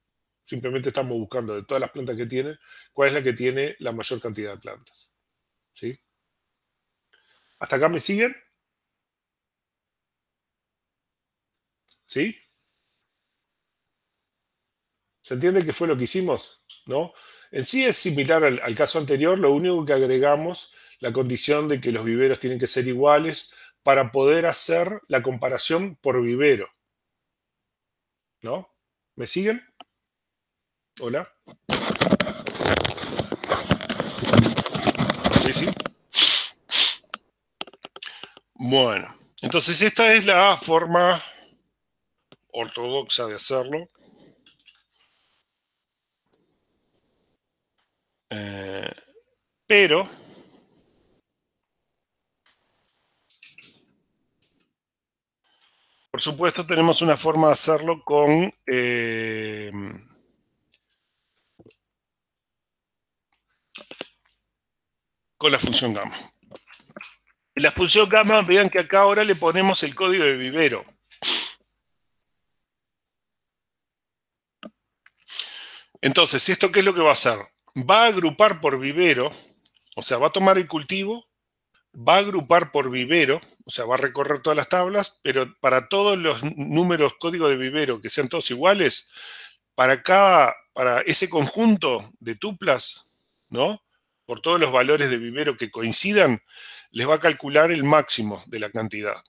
A: simplemente estamos buscando de todas las plantas que tienen, cuál es la que tiene la mayor cantidad de plantas. ¿Sí? ¿Hasta acá me siguen? ¿Sí? ¿Se entiende qué fue lo que hicimos? ¿No? En sí es similar al caso anterior, lo único que agregamos la condición de que los viveros tienen que ser iguales para poder hacer la comparación por vivero. ¿No? ¿Me siguen? Hola. Sí, sí. Bueno, entonces esta es la forma ortodoxa de hacerlo. Pero por supuesto tenemos una forma de hacerlo con la función gamma. En la función gamma, vean que acá ahora le ponemos el código de vivero. Entonces, ¿esto qué es lo que va a hacer? Va a agrupar por vivero, o sea, va a tomar el cultivo, va a agrupar por vivero, o sea, va a recorrer todas las tablas, pero para todos los números código de vivero que sean todos iguales, para ese conjunto de tuplas, ¿no? Por todos los valores de vivero que coincidan, les va a calcular el máximo de la cantidad.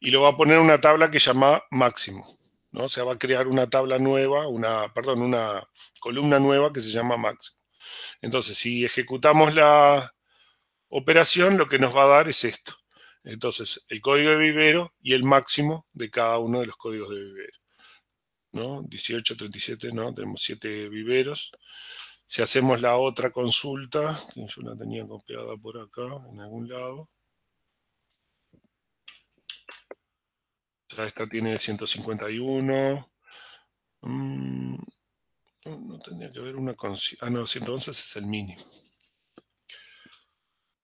A: Y lo va a poner en una tabla que llama máximo, ¿no? O sea, va a crear una tabla nueva, una columna nueva que se llama máximo. Entonces, si ejecutamos la operación, lo que nos va a dar es esto. Entonces, el código de vivero y el máximo de cada uno de los códigos de vivero, ¿no? 18, 37, ¿no? Tenemos 7 viveros. Si hacemos la otra consulta, que yo la tenía copiada por acá, en algún lado. Ya esta tiene 151. No tendría que haber una consigna. Ah, no, 111 es el mínimo.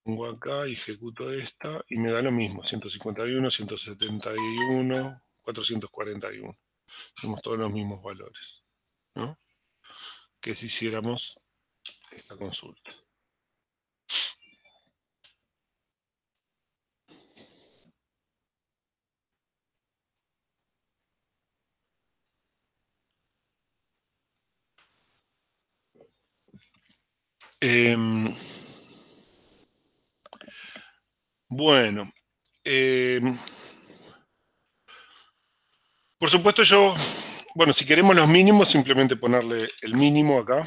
A: Pongo acá y ejecuto esta y me da lo mismo. 151, 171, 441. Tenemos todos los mismos valores, ¿no? Que si hiciéramos esta consulta. Bueno, por supuesto bueno, si queremos los mínimos, simplemente ponerle el mínimo acá.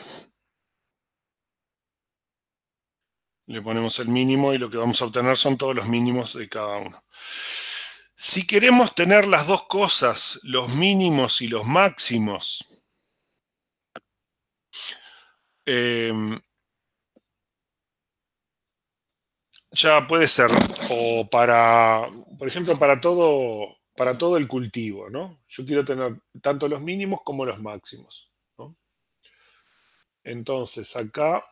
A: Le ponemos el mínimo y lo que vamos a obtener son todos los mínimos de cada uno. Si queremos tener las dos cosas, los mínimos y los máximos, ya puede ser, o por ejemplo, para todo el cultivo, ¿no? Yo quiero tener tanto los mínimos como los máximos, ¿no? Entonces, acá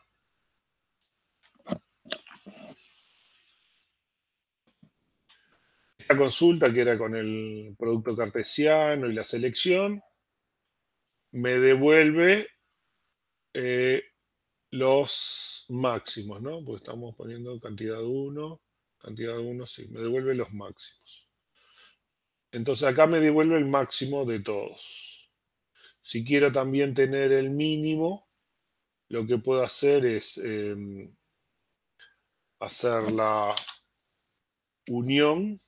A: esta consulta que era con el producto cartesiano y la selección, me devuelve los máximos, ¿no? Porque estamos poniendo cantidad 1, sí, me devuelve los máximos. Entonces acá me devuelve el máximo de todos. Si quiero también tener el mínimo, lo que puedo hacer es hacer la unión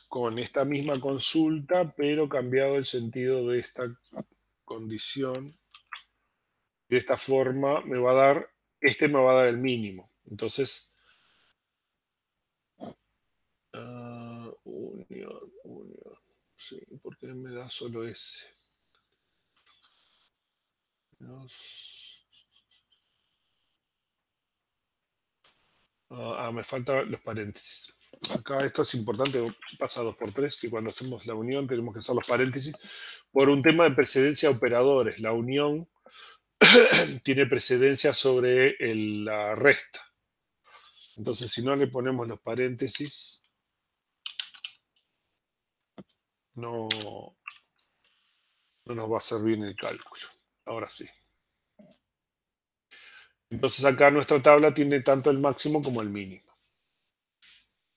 A: con esta misma consulta, pero cambiado el sentido de esta condición. De esta forma me va a dar el mínimo. Entonces, unión. Sí, ¿por qué me da solo ese? Me faltan los paréntesis. Acá esto es importante, pasa 2×3, que cuando hacemos la unión tenemos que hacer los paréntesis por un tema de precedencia de operadores. La unión tiene precedencia sobre la resta. Entonces, si no le ponemos los paréntesis, no nos va a hacer bien el cálculo. Ahora sí. Entonces acá nuestra tabla tiene tanto el máximo como el mínimo,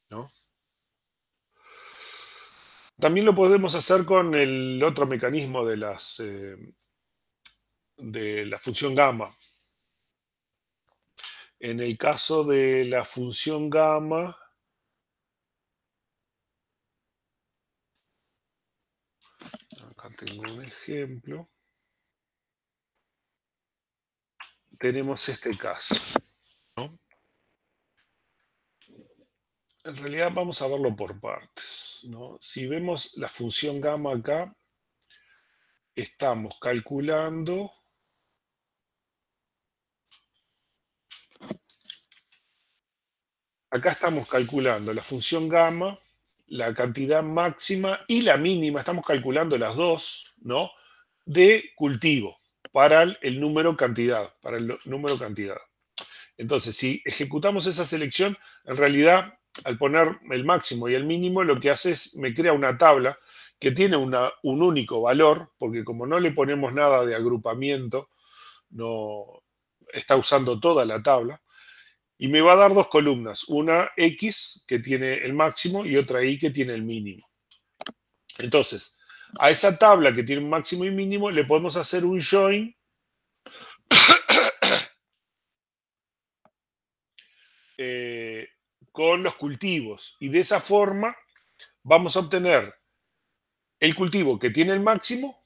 A: ¿no? También lo podemos hacer con el otro mecanismo de la función gamma. En el caso de la función gamma, acá tengo un ejemplo, tenemos este caso, ¿no? En realidad vamos a verlo por partes, ¿no? Si vemos la función gamma acá, estamos calculando la función gamma, la cantidad máxima y la mínima, estamos calculando las dos, ¿no? De cultivo para el número cantidad, Entonces, si ejecutamos esa selección, en realidad, al poner el máximo y el mínimo, lo que hace es, me crea una tabla que tiene un único valor, porque como no le ponemos nada de agrupamiento, no está usando toda la tabla, y me va a dar dos columnas, una X que tiene el máximo y otra Y que tiene el mínimo. Entonces, a esa tabla que tiene un máximo y mínimo le podemos hacer un join con los cultivos, y de esa forma vamos a obtener el cultivo que tiene el máximo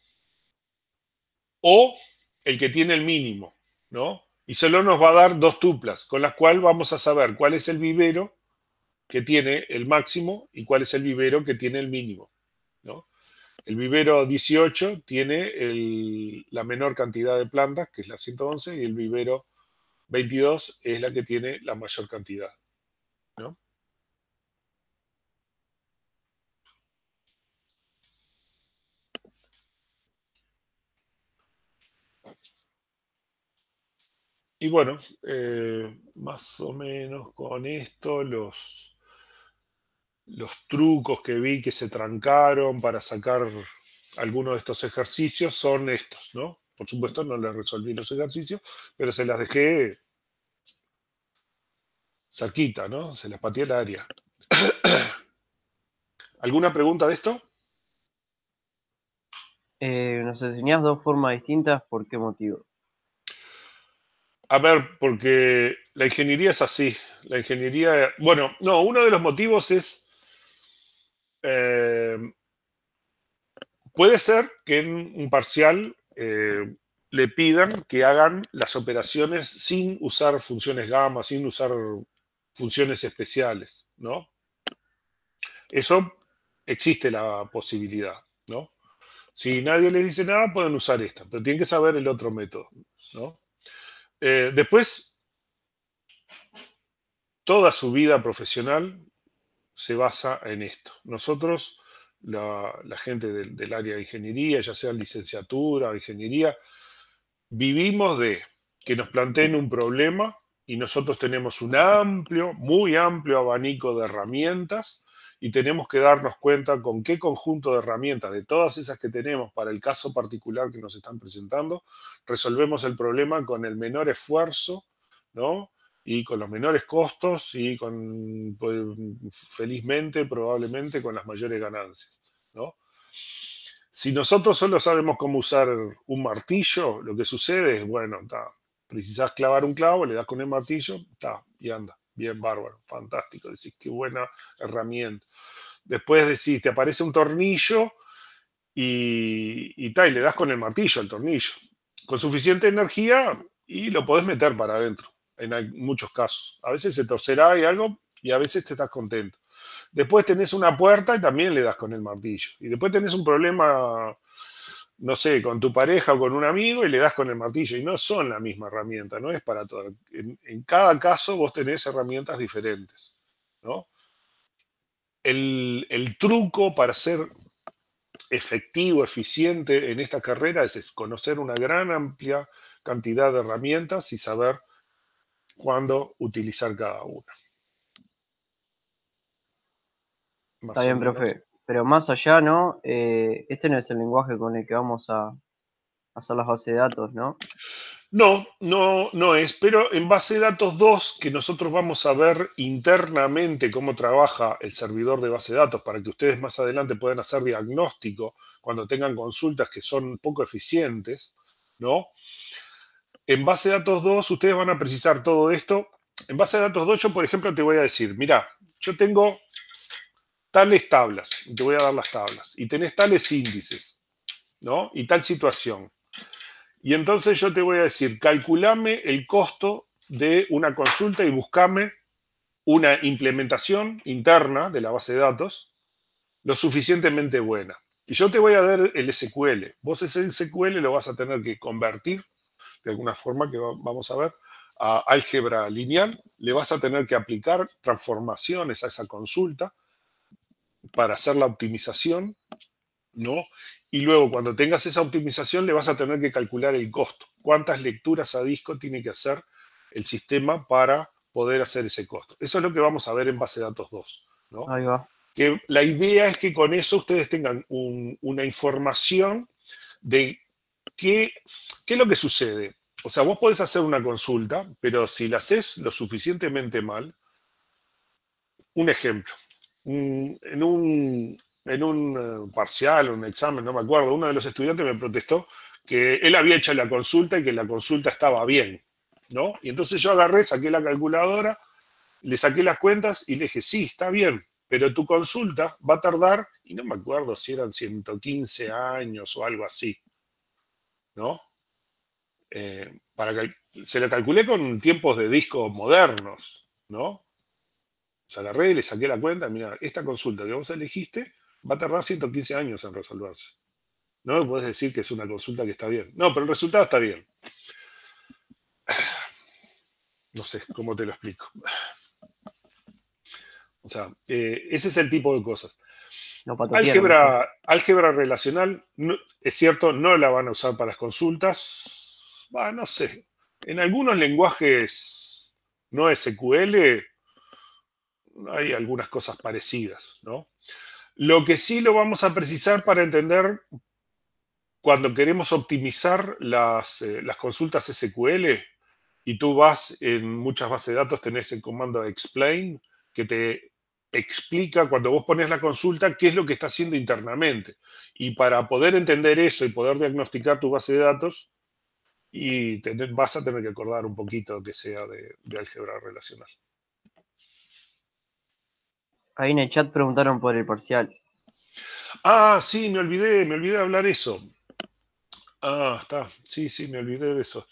A: o el que tiene el mínimo, ¿no? Y solo nos va a dar dos tuplas, con las cuales vamos a saber cuál es el vivero que tiene el máximo y cuál es el vivero que tiene el mínimo, ¿no? El vivero 18 tiene la menor cantidad de plantas, que es la 111, y el vivero 22 es la que tiene la mayor cantidad, ¿no? Y bueno, más o menos con esto los trucos que vi que se trancaron para sacar algunos de estos ejercicios son estos, ¿no? Por supuesto no les resolví los ejercicios, pero se las dejé cerquita, ¿no? Se las pateé al área. ¿Alguna pregunta de esto?
C: Nos enseñás dos formas distintas, ¿por qué motivo?
A: A ver, porque la ingeniería es así. La ingeniería, bueno, no, uno de los motivos es, eh, puede ser que en un parcial le pidan que hagan las operaciones sin usar funciones gamma, sin usar funciones especiales, ¿no? Eso existe la posibilidad, ¿no? Si nadie les dice nada, pueden usar esta, pero tienen que saber el otro método, ¿no? Después, toda su vida profesional se basa en esto. Nosotros, la gente del área de ingeniería, ya sea licenciatura o ingeniería, vivimos de que nos planteen un problema y nosotros tenemos un amplio, muy amplio abanico de herramientas y tenemos que darnos cuenta con qué conjunto de herramientas, de todas esas que tenemos para el caso particular que nos están presentando, resolvemos el problema con el menor esfuerzo, ¿no? Y con los menores costos y con, pues, felizmente, probablemente, con las mayores ganancias, ¿no? Si nosotros solo sabemos cómo usar un martillo, lo que sucede es, bueno, precisás clavar un clavo, le das con el martillo, y anda, bien, bárbaro, fantástico, decís, qué buena herramienta. Después decís, te aparece un tornillo y le das con el martillo al tornillo. Con suficiente energía y lo podés meter para adentro, en muchos casos. A veces se torcerá y algo, y a veces te estás contento. Después tenés una puerta y también le das con el martillo. Y después tenés un problema, no sé, con tu pareja o con un amigo y le das con el martillo. Y no son la misma herramienta, no es para todo. En cada caso vos tenés herramientas diferentes, ¿no? El truco para ser efectivo, eficiente en esta carrera es conocer una gran amplia cantidad de herramientas y saber cuándo utilizar cada una.
C: Está
A: Más o
C: bien,
A: menos.
C: profe. Pero más allá, ¿no? Este no es el lenguaje con el que vamos a hacer las bases de datos, ¿no?
A: No, no es, pero en base de datos 2, que nosotros vamos a ver internamente cómo trabaja el servidor de base de datos para que ustedes más adelante puedan hacer diagnóstico cuando tengan consultas que son poco eficientes, ¿no? En base de datos 2, ustedes van a precisar todo esto en base de datos 2 yo, por ejemplo, te voy a decir, mira, yo tengo tales tablas, te voy a dar las tablas, y tenés tales índices, ¿no? Y tal situación. Y entonces yo te voy a decir, calculame el costo de una consulta y buscame una implementación interna de la base de datos lo suficientemente buena. Y yo te voy a dar el SQL. Vos ese SQL lo vas a tener que convertir de alguna forma que vamos a ver a álgebra lineal. Le vas a tener que aplicar transformaciones a esa consulta para hacer la optimización, ¿no? Y luego, cuando tengas esa optimización, le vas a tener que calcular el costo. ¿Cuántas lecturas a disco tiene que hacer el sistema para poder hacer ese costo? Eso es lo que vamos a ver en base de datos 2, ¿no?
C: Ahí va.
A: Que la idea es que con eso ustedes tengan una información de qué es lo que sucede. O sea, vos podés hacer una consulta, pero si la haces lo suficientemente mal, un ejemplo, en un parcial, un examen, no me acuerdo, uno de los estudiantes me protestó que él había hecho la consulta y que la consulta estaba bien, ¿no? Y entonces yo agarré, saqué la calculadora, le saqué las cuentas y le dije, sí, está bien, pero tu consulta va a tardar, y no me acuerdo si eran 115 años o algo así, ¿no? Se lo calculé con tiempos de discos modernos, ¿no? Se agarré, le saqué la cuenta, mira, esta consulta que vos elegiste va a tardar 115 años en resolverse. No me podés decir que es una consulta que está bien. No, pero el resultado está bien. No sé cómo te lo explico. O sea, ese es el tipo de cosas.
C: Lo patotearon, ¿viste?
A: Álgebra relacional, es cierto, no la van a usar para las consultas. No sé. En algunos lenguajes no SQL hay algunas cosas parecidas, ¿no? Lo que sí lo vamos a precisar para entender cuando queremos optimizar las consultas SQL y tú vas en muchas bases de datos, tenés el comando explain que te explica cuando vos pones la consulta qué es lo que está haciendo internamente. Y para poder entender eso y poder diagnosticar tu base de datos, vas a tener que acordar un poquito que sea de álgebra relacional.
C: Ahí en el chat preguntaron por el parcial.
A: Ah, sí, me olvidé de hablar eso. Ah, está. Sí, me olvidé de eso.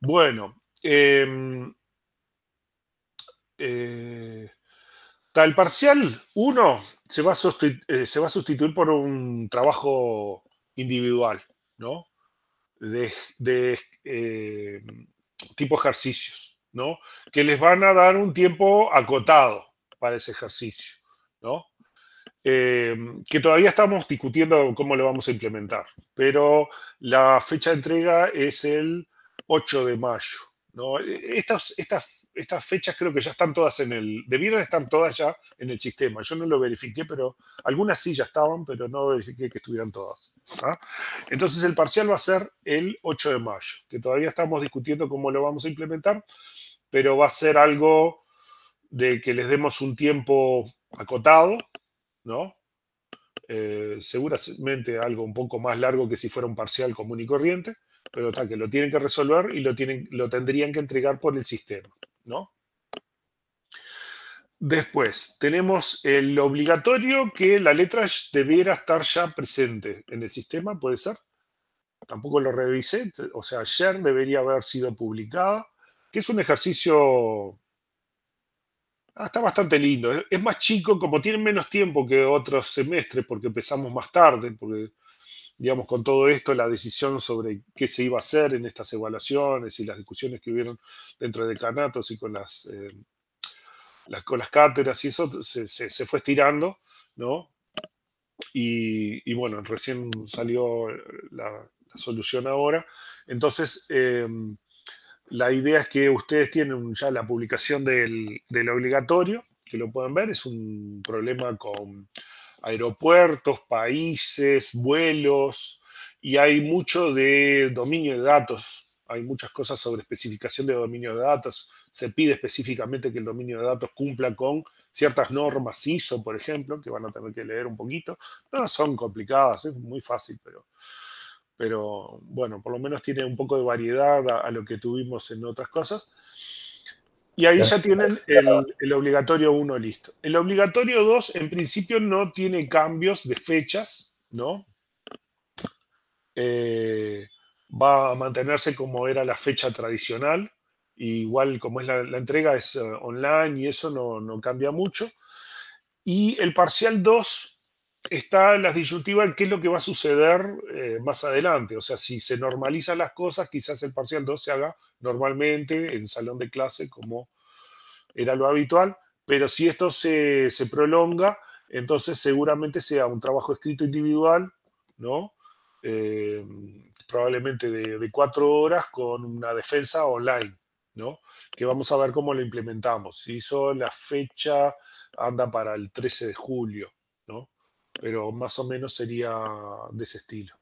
A: Bueno, el parcial 1 se va a sustituir por un trabajo individual, ¿no? De tipo ejercicios, ¿no? Que les van a dar un tiempo acotado para ese ejercicio, ¿no? Que todavía estamos discutiendo cómo lo vamos a implementar, pero la fecha de entrega es el 8 de mayo, ¿no? Estas fechas creo que ya están todas debieran estar todas ya en el sistema. Yo no lo verifiqué, pero algunas sí ya estaban, pero no verifiqué que estuvieran todas. ¿Ah? Entonces el parcial va a ser el 8 de mayo, que todavía estamos discutiendo cómo lo vamos a implementar, pero va a ser algo de que les demos un tiempo acotado, ¿no? Seguramente algo un poco más largo que si fuera un parcial común y corriente, pero tal, que lo tienen que resolver y lo tendrían que entregar por el sistema, ¿no? Después, tenemos el obligatorio que la letra debiera estar ya presente en el sistema, ¿puede ser? Tampoco lo revisé, o sea, ayer debería haber sido publicada, que es un ejercicio. Está bastante lindo. Es más chico, como tienen menos tiempo que otros semestres, porque empezamos más tarde, porque, digamos, con todo esto, la decisión sobre qué se iba a hacer en estas evaluaciones y las discusiones que hubieron dentro de decanatos y con con las cátedras y eso se fue estirando, ¿no? Y bueno, recién salió la solución ahora. Entonces, la idea es que ustedes tienen ya la publicación del obligatorio, que lo pueden ver, es un problema con aeropuertos, países, vuelos, y hay mucho de dominio de datos. Hay muchas cosas sobre especificación de dominio de datos. Se pide específicamente que el dominio de datos cumpla con ciertas normas ISO, por ejemplo, que van a tener que leer un poquito. No son complicadas, es muy fácil, pero bueno, por lo menos tiene un poco de variedad a lo que tuvimos en otras cosas. Y ahí
B: La
A: ya tienen el obligatorio 1 listo. El obligatorio 2 en principio no tiene cambios de fechas, ¿no? Eh, Va a mantenerse como era la fecha tradicional. Igual como es la entrega es online y eso no cambia mucho. Y el parcial 2 está las disyuntivas de qué es lo que va a suceder más adelante. O sea, si se normalizan las cosas, quizás el parcial 2 se haga normalmente en salón de clase como era lo habitual, pero si esto se prolonga, entonces seguramente sea un trabajo escrito individual, ¿no? Eh, Probablemente de 4 horas con una defensa online, ¿no? Que vamos a ver cómo lo implementamos. Si hizo la fecha anda para el 13 de julio, ¿no? Pero más o menos sería de ese estilo.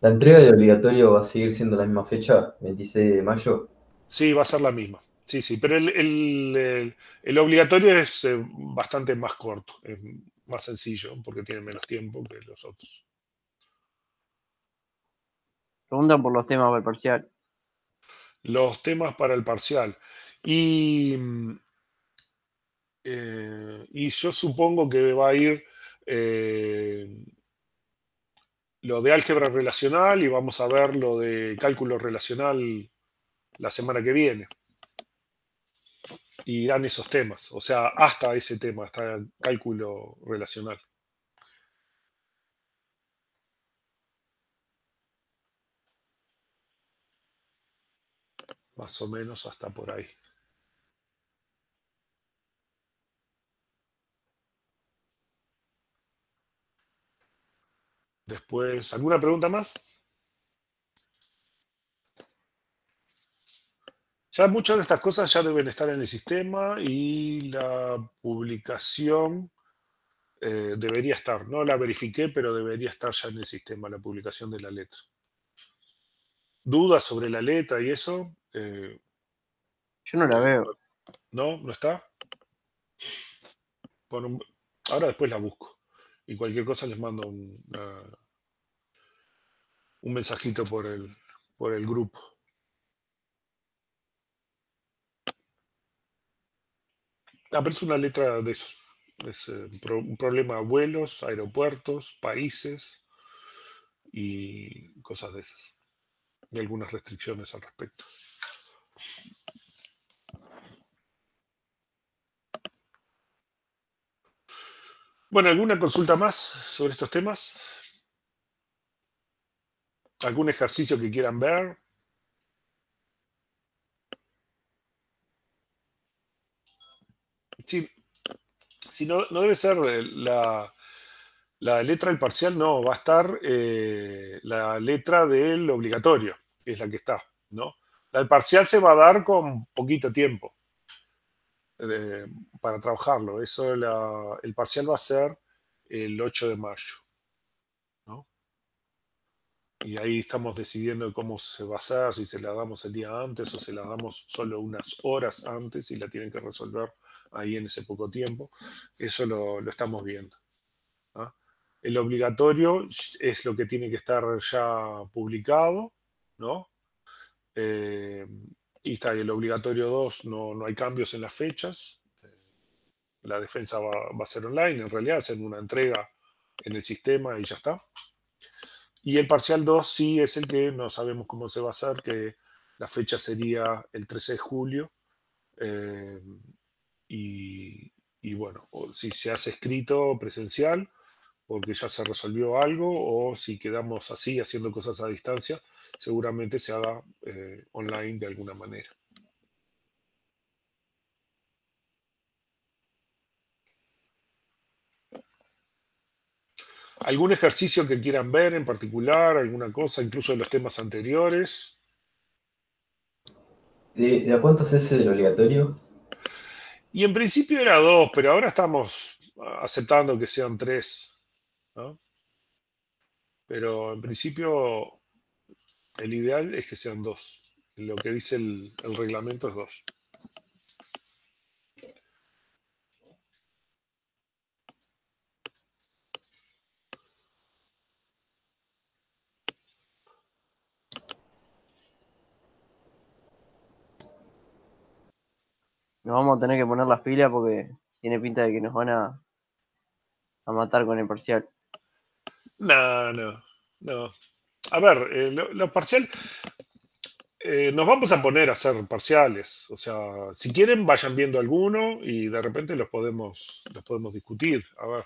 B: entrega de obligatorio va a seguir siendo la misma fecha, 26 de mayo.
A: Sí, va a ser la misma. Sí, sí, pero el obligatorio es bastante más corto, es más sencillo porque tiene menos tiempo que los otros.
C: Preguntan por los temas del parcial.
A: Los temas para el parcial. Y, y yo supongo que va a ir eh, lo de álgebra relacional y vamos a ver lo de cálculo relacional la semana que viene. Y irán esos temas, o sea, hasta ese tema, hasta el cálculo relacional. Más o menos hasta por ahí. Después, ¿alguna pregunta más? Ya muchas de estas cosas ya deben estar en el sistema y la publicación debería estar. No la verifiqué, pero debería estar ya en el sistema la publicación de la letra. ¿Dudas sobre la letra y eso?
C: Yo no la veo.
A: ¿No? ¿No está? Bueno, ahora después la busco. Y cualquier cosa les mando un mensajito por el grupo. Ah, pero es una letra de eso. Es un problema de vuelos, aeropuertos, países y cosas de esas. Y algunas restricciones al respecto. Bueno, ¿alguna consulta más sobre estos temas? ¿Algún ejercicio que quieran ver? Sí, si no, no debe ser la letra del parcial, no, va a estar la letra del obligatorio, que es la que está, ¿no? La del parcial se va a dar con poquito tiempo eh, para trabajarlo. Eso, el parcial va a ser el 8 de mayo, ¿no? Y ahí estamos decidiendo cómo se va a hacer, si se la damos el día antes o se la damos solo unas horas antes y la tienen que resolver ahí en ese poco tiempo. Eso lo estamos viendo. ¿Ah? El obligatorio es lo que tiene que estar ya publicado, ¿no? Eh, y está, y el obligatorio 2 no hay cambios en las fechas. La defensa va a ser online, en realidad hacen una entrega en el sistema y ya está. Y el parcial 2 sí es el que no sabemos cómo se va a hacer, que la fecha sería el 13 de julio. eh, y, y bueno, o si se hace escrito presencial, porque ya se resolvió algo, o si quedamos así haciendo cosas a distancia, seguramente se haga online de alguna manera. ¿Algún ejercicio que quieran ver en particular? ¿Alguna cosa, incluso de los temas anteriores?
B: ¿De a cuántos es el obligatorio?
A: Y en principio era 2, pero ahora estamos aceptando que sean 3, ¿no? Pero en principio el ideal es que sean 2. Lo que dice el reglamento es 2.
C: Nos vamos a tener que poner las pilas porque tiene pinta de que nos van a matar con el parcial.
A: No, no, no. A ver, lo parcial, nos vamos a poner a hacer parciales. O sea, si quieren, vayan viendo alguno y de repente los podemos discutir. A ver,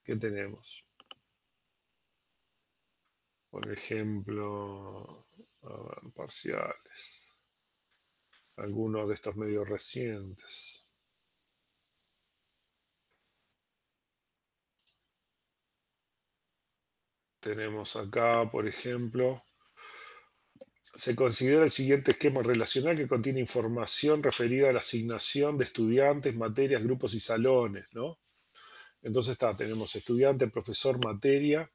A: ¿qué tenemos? Por ejemplo, a ver, parciales. Algunos de estos medios recientes. Tenemos acá, por ejemplo, se considera el siguiente esquema relacional que contiene información referida a la asignación de estudiantes, materias, grupos y salones, ¿no? Entonces tenemos estudiante, profesor, materia,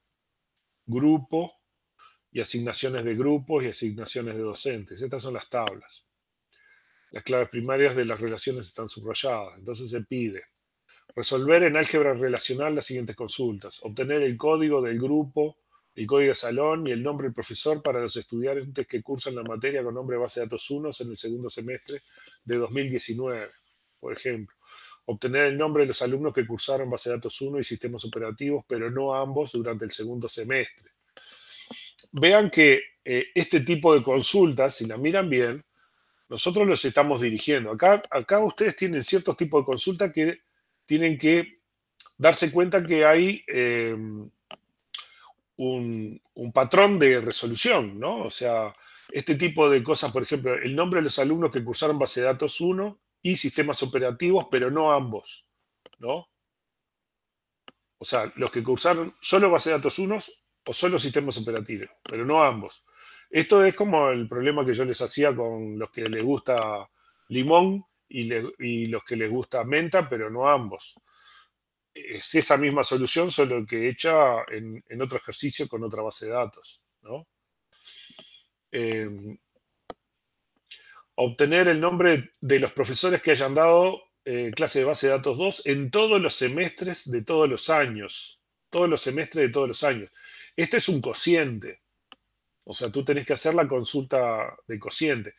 A: grupo y asignaciones de grupos y asignaciones de docentes. Estas son las tablas. Las claves primarias de las relaciones están subrayadas. Entonces se pide resolver en álgebra relacional las siguientes consultas. Obtener el código del grupo, el código de salón y el nombre del profesor para los estudiantes que cursan la materia con nombre de base de datos 1 en el segundo semestre de 2019, por ejemplo. Obtener el nombre de los alumnos que cursaron base de datos 1 y sistemas operativos, pero no ambos durante el segundo semestre. Vean que este tipo de consultas, si la miran bien, nosotros los estamos dirigiendo. Acá ustedes tienen ciertos tipos de consultas que tienen que darse cuenta que hay un patrón de resolución, ¿no? O sea, este tipo de cosas, por ejemplo, el nombre de los alumnos que cursaron base de datos 1 y sistemas operativos, pero no ambos, ¿no? O sea, los que cursaron solo base de datos 1 o solo sistemas operativos, pero no ambos. Esto es como el problema que yo les hacía con los que les gusta limón y los que les gusta menta, pero no ambos. Es esa misma solución, solo que hecha en otro ejercicio con otra base de datos, ¿no? Obtener el nombre de los profesores que hayan dado clase de base de datos 2 en todos los semestres de todos los años. Todos los semestres de todos los años. Esto es un cociente. O sea, tú tenés que hacer la consulta de cociente.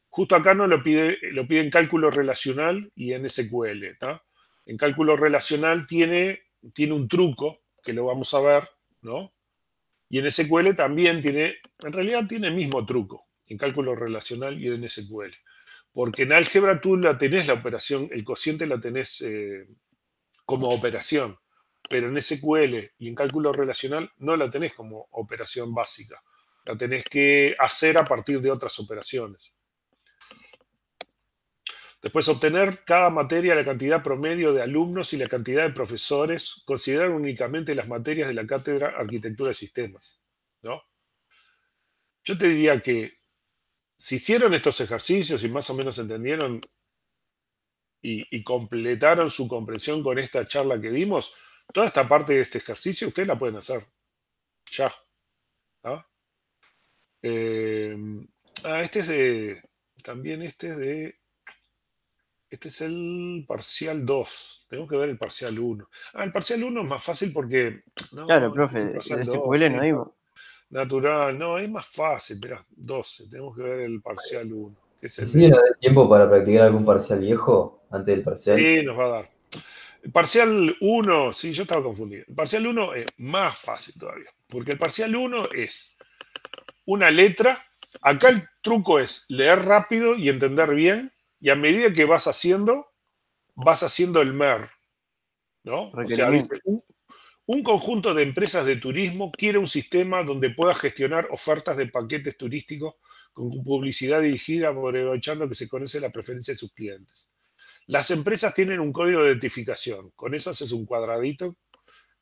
A: Justo acá no lo pide en cálculo relacional y en SQL. ¿tá? En cálculo relacional tiene un truco, que lo vamos a ver, ¿no? Y en SQL también en realidad tiene el mismo truco, en cálculo relacional y en SQL. Porque en álgebra tú la tenés la operación, el cociente la tenés como operación, pero en SQL y en cálculo relacional no la tenés como operación básica. La tenés que hacer a partir de otras operaciones. Después, obtener cada materia la cantidad promedio de alumnos y la cantidad de profesores. Considerar únicamente las materias de la cátedra Arquitectura de Sistemas, ¿no? Yo te diría que si hicieron estos ejercicios y más o menos entendieron y completaron su comprensión con esta charla que dimos, toda esta parte de este ejercicio ustedes la pueden hacer ya. ¿ah? Este es de. También Este es el parcial 2. Tenemos que ver el parcial 1. El parcial 1 es más fácil porque.
C: Claro,
A: No, este es el
C: profe,
A: parcial
C: de
A: 2.
C: SQL no dimos.
A: Natural. No, es más fácil. Mirá, 12. Tenemos que ver el parcial 1. Que es
B: ¿Y
A: el
B: si nos
A: de.
B: da tiempo para practicar algún parcial viejo antes del parcial?
A: Sí, nos va a dar. El parcial 1, sí, yo estaba confundido. El parcial 1 es más fácil todavía. Porque el parcial 1 es una letra. Acá el truco es leer rápido y entender bien. Y a medida que vas haciendo el MER, ¿no? O sea,
C: Requerimiento.
A: dice, un conjunto de empresas de turismo quiere un sistema donde pueda gestionar ofertas de paquetes turísticos con publicidad dirigida aprovechando que se conoce la preferencia de sus clientes. Las empresas tienen un código de identificación. Con eso haces un cuadradito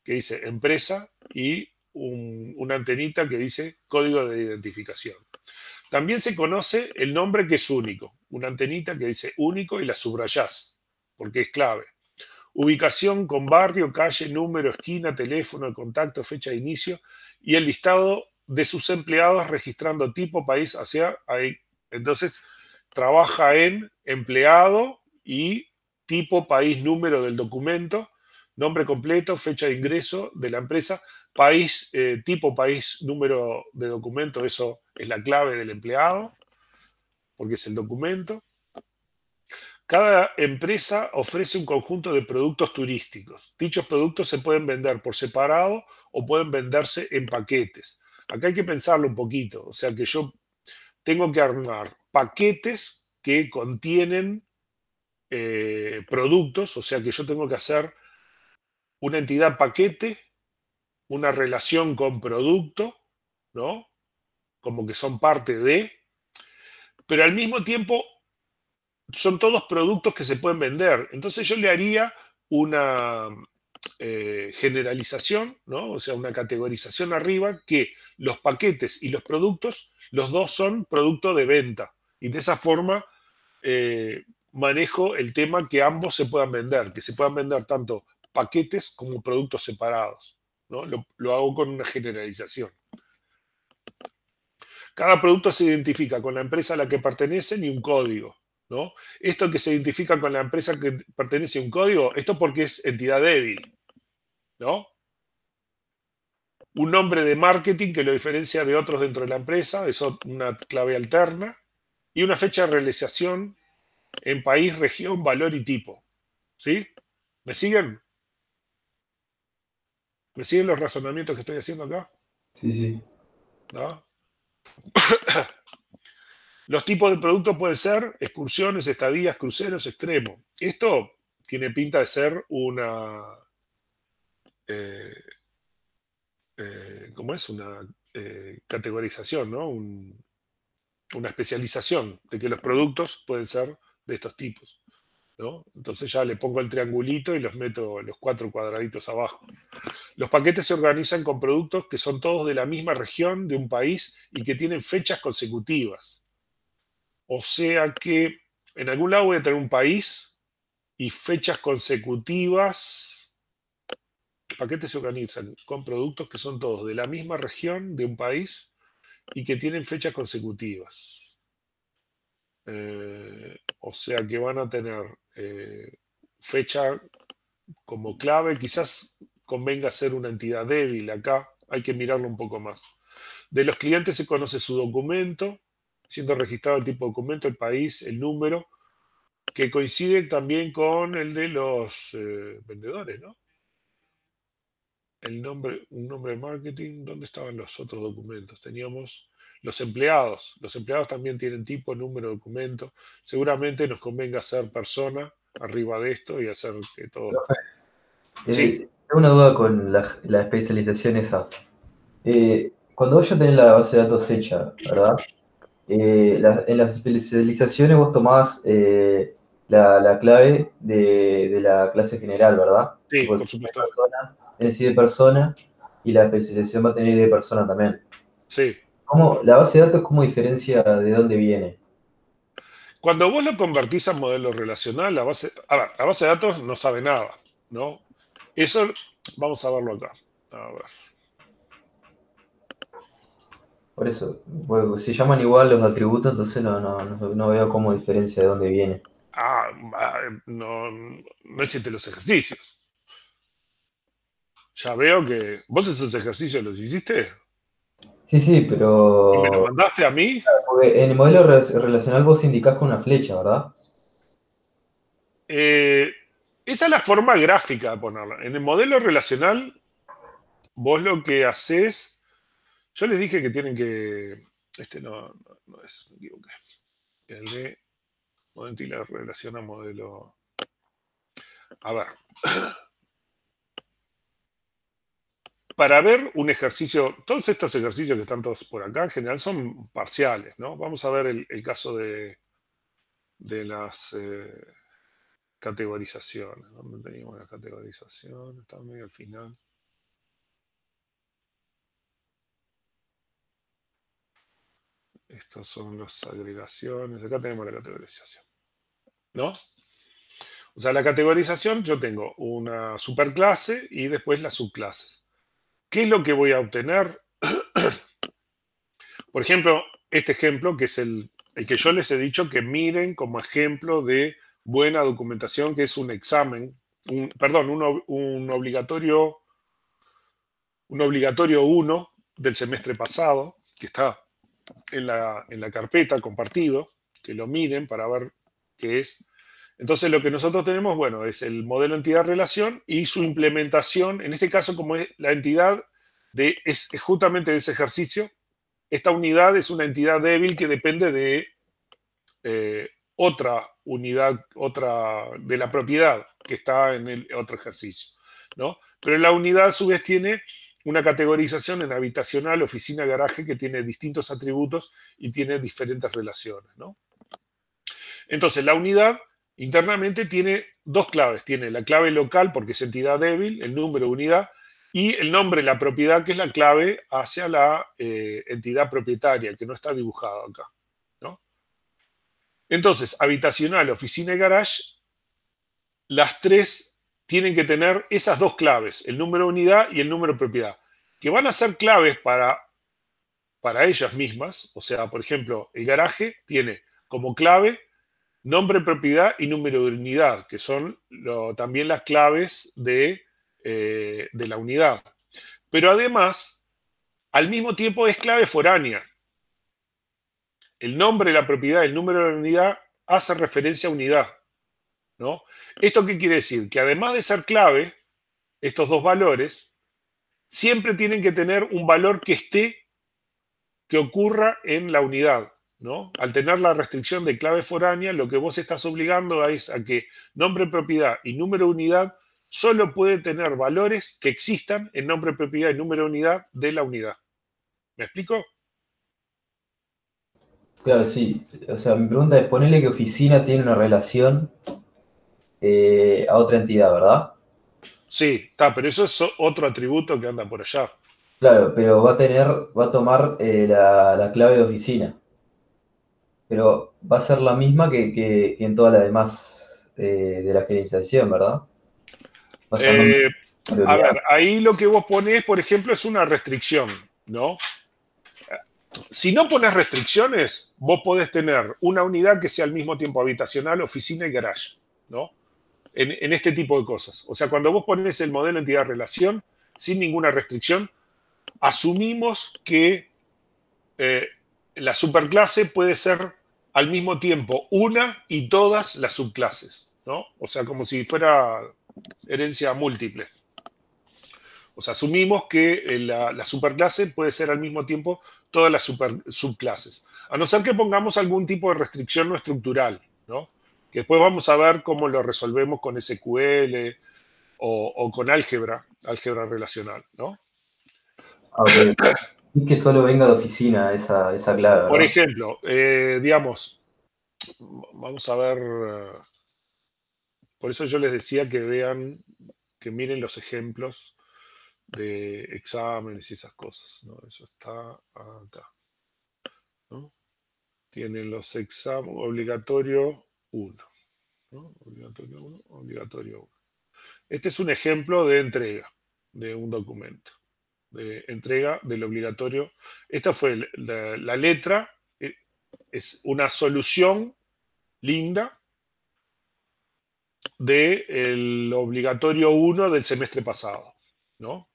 A: que dice empresa y una antenita que dice código de identificación. También se conoce el nombre que es único. Una antenita que dice único y la subrayás, porque es clave. Ubicación con barrio, calle, número, esquina, teléfono de contacto, fecha de inicio y el listado de sus empleados registrando tipo, país, hacia ahí. Entonces, trabaja en empleado y tipo, país, número del documento, nombre completo, fecha de ingreso de la empresa, país, tipo, país, número de documento, eso es la clave del empleado, porque es el documento. Cada empresa ofrece un conjunto de productos turísticos. Dichos productos se pueden vender por separado o pueden venderse en paquetes. Acá hay que pensarlo un poquito. O sea que yo tengo que armar paquetes que contienen productos. O sea que yo tengo que hacer una entidad paquete, una relación con producto, ¿no? Como que son parte de, pero al mismo tiempo son todos productos que se pueden vender. Entonces yo le haría una generalización, ¿no? O sea, una categorización arriba que los paquetes y los productos, los dos son producto de venta. Y de esa forma manejo el tema que ambos se puedan vender, que se puedan vender tanto paquetes como productos separados, ¿no? Lo hago con una generalización. Cada producto se identifica con la empresa a la que pertenecen y un código, ¿no? Esto que se identifica con la empresa que pertenece a un código, esto porque es entidad débil, ¿no? Un nombre de marketing que lo diferencia de otros dentro de la empresa, eso es una clave alterna, y una fecha de realización en país, región, valor y tipo. ¿Sí? ¿Me siguen? ¿Me siguen los razonamientos que estoy haciendo acá?
B: Sí, sí.
A: ¿No? Los tipos de productos pueden ser excursiones, estadías, cruceros, extremos. Esto tiene pinta de ser una... ¿cómo es? Una categorización, ¿no? Una especialización de que los productos pueden ser de estos tipos, ¿no? Entonces ya le pongo el triangulito y los meto los 4 cuadraditos abajo. Los paquetes se organizan con productos que son todos de la misma región, de un país, y que tienen fechas consecutivas. O sea que en algún lado voy a tener un país y fechas consecutivas. Los paquetes se organizan con productos que son todos de la misma región, de un país, y que tienen fechas consecutivas. O sea que van a tener fecha como clave. Quizás convenga ser una entidad débil acá, hay que mirarlo un poco más. De los clientes se conoce su documento, siendo registrado el tipo de documento, el país, el número, que coincide también con el de los vendedores, ¿no? El nombre, un nombre de marketing, ¿dónde estaban los otros documentos? Teníamos los empleados también tienen tipo, número, documento. Seguramente nos convenga hacer persona arriba de esto y hacer que todo... Sí,
B: Tengo una duda con la especialización esa. Cuando vos ya tenés la base de datos hecha, ¿verdad? En las especializaciones vos tomás la clave de la clase general, ¿verdad?
A: sí,
B: Tipo,
A: por
B: si de
A: supuesto.
B: persona, tiene sí de persona y la especialización va a tener de persona también.
A: Sí.
B: La base de datos, ¿cómo diferencia de dónde viene?
A: Cuando vos lo convertís a modelo relacional, la base de datos no sabe nada, ¿no? Eso, vamos a verlo acá. A ver.
B: Por eso, bueno, se llaman igual los atributos, entonces no veo cómo diferencia de dónde viene.
A: No, no hiciste los ejercicios. Ya veo que vos esos ejercicios los hiciste
B: Sí, sí,
A: y me los
B: pero
A: mandaste a mí.
B: porque en el modelo relacional vos indicás con una flecha, ¿verdad?
A: Eh, Esa es la forma gráfica de ponerlo. En el modelo relacional, vos lo que haces, yo les dije que tienen que, este no es, me equivoqué. El de modelo y la relación a modelo. A ver, para ver un ejercicio, todos estos ejercicios que están todos por acá en general son parciales, ¿no? Vamos a ver el caso de las categorizaciones. ¿Dónde teníamos la categorización? Está medio al final. Estas son las agregaciones. Acá tenemos la categorización, ¿no? O sea, la categorización, yo tengo una superclase y después las subclases. ¿Qué es lo que voy a obtener? Por ejemplo, este ejemplo, que es el que yo les he dicho que miren como ejemplo de buena documentación, que es un examen, perdón, un obligatorio 1 del semestre pasado, que está en la carpeta compartido, que lo miren para ver qué es. Entonces lo que nosotros tenemos, bueno, es el modelo entidad-relación y su implementación, en este caso como es la entidad es justamente de ese ejercicio, esta unidad es una entidad débil que depende de otra unidad, otra de la propiedad que está en el otro ejercicio, ¿no? Pero la unidad a su vez tiene una categorización en habitacional, oficina, garaje, que tiene distintos atributos y tiene diferentes relaciones, ¿no? Entonces, la unidad internamente tiene dos claves. Tiene la clave local, porque es entidad débil, el número de unidad, y el nombre de la propiedad, que es la clave hacia la entidad propietaria, que no está dibujada acá, ¿no? Entonces, habitacional, oficina y garage, las tres tienen que tener esas dos claves, el número de unidad y el número de propiedad, que van a ser claves para ellas mismas. O sea, por ejemplo, el garaje tiene como clave nombre, propiedad y número de unidad, que son también las claves de la unidad. Pero además, al mismo tiempo es clave foránea. El nombre, la propiedad, el número de la unidad hace referencia a unidad, ¿no? ¿Esto qué quiere decir? Que además de ser clave, estos dos valores siempre tienen que tener un valor que ocurra en la unidad, ¿no? Al tener la restricción de clave foránea, lo que vos estás obligando es a que nombre, propiedad y número de unidad solo puede tener valores que existan en nombre, propiedad y número de unidad de la unidad. ¿Me explico?
B: Claro, sí. O sea, mi pregunta es, ponele que oficina tiene una relación a otra entidad, ¿verdad?
A: Sí, está, pero eso es otro atributo que anda por allá.
B: Claro, pero va a tomar la clave de oficina. Pero va a ser la misma que en todas las demás de la gerenciación, ¿verdad? Va a ser nombre
A: Eh,
B: de
A: a
B: unidad.
A: ver, ahí lo que vos ponés, por ejemplo, es una restricción, ¿no? Si no pones restricciones, vos podés tener una unidad que sea al mismo tiempo habitacional, oficina y garage, ¿no? En este tipo de cosas. O sea, cuando vos pones el modelo entidad-relación sin ninguna restricción, asumimos que eh, la superclase puede ser al mismo tiempo una y todas las subclases, ¿no? O sea, como si fuera herencia múltiple. O sea, asumimos que la superclase puede ser al mismo tiempo todas las subclases. A no ser que pongamos algún tipo de restricción no estructural, ¿no? Que después vamos a ver cómo lo resolvemos con SQL o con álgebra relacional, ¿no?
B: Ah, ok. Es que solo venga de oficina esa clave,
A: Por
B: ¿verdad?
A: ejemplo, digamos, vamos a ver, por eso yo les decía que vean, que miren los ejemplos de exámenes y esas cosas, ¿no? Eso está acá, ¿no? Tienen los exámenes obligatorio 1, ¿no? Obligatorio 1, obligatorio 1. Este es un ejemplo de entrega de un documento, de entrega del obligatorio. Esta fue la letra, es una solución linda del obligatorio 1 del semestre pasado, ¿no?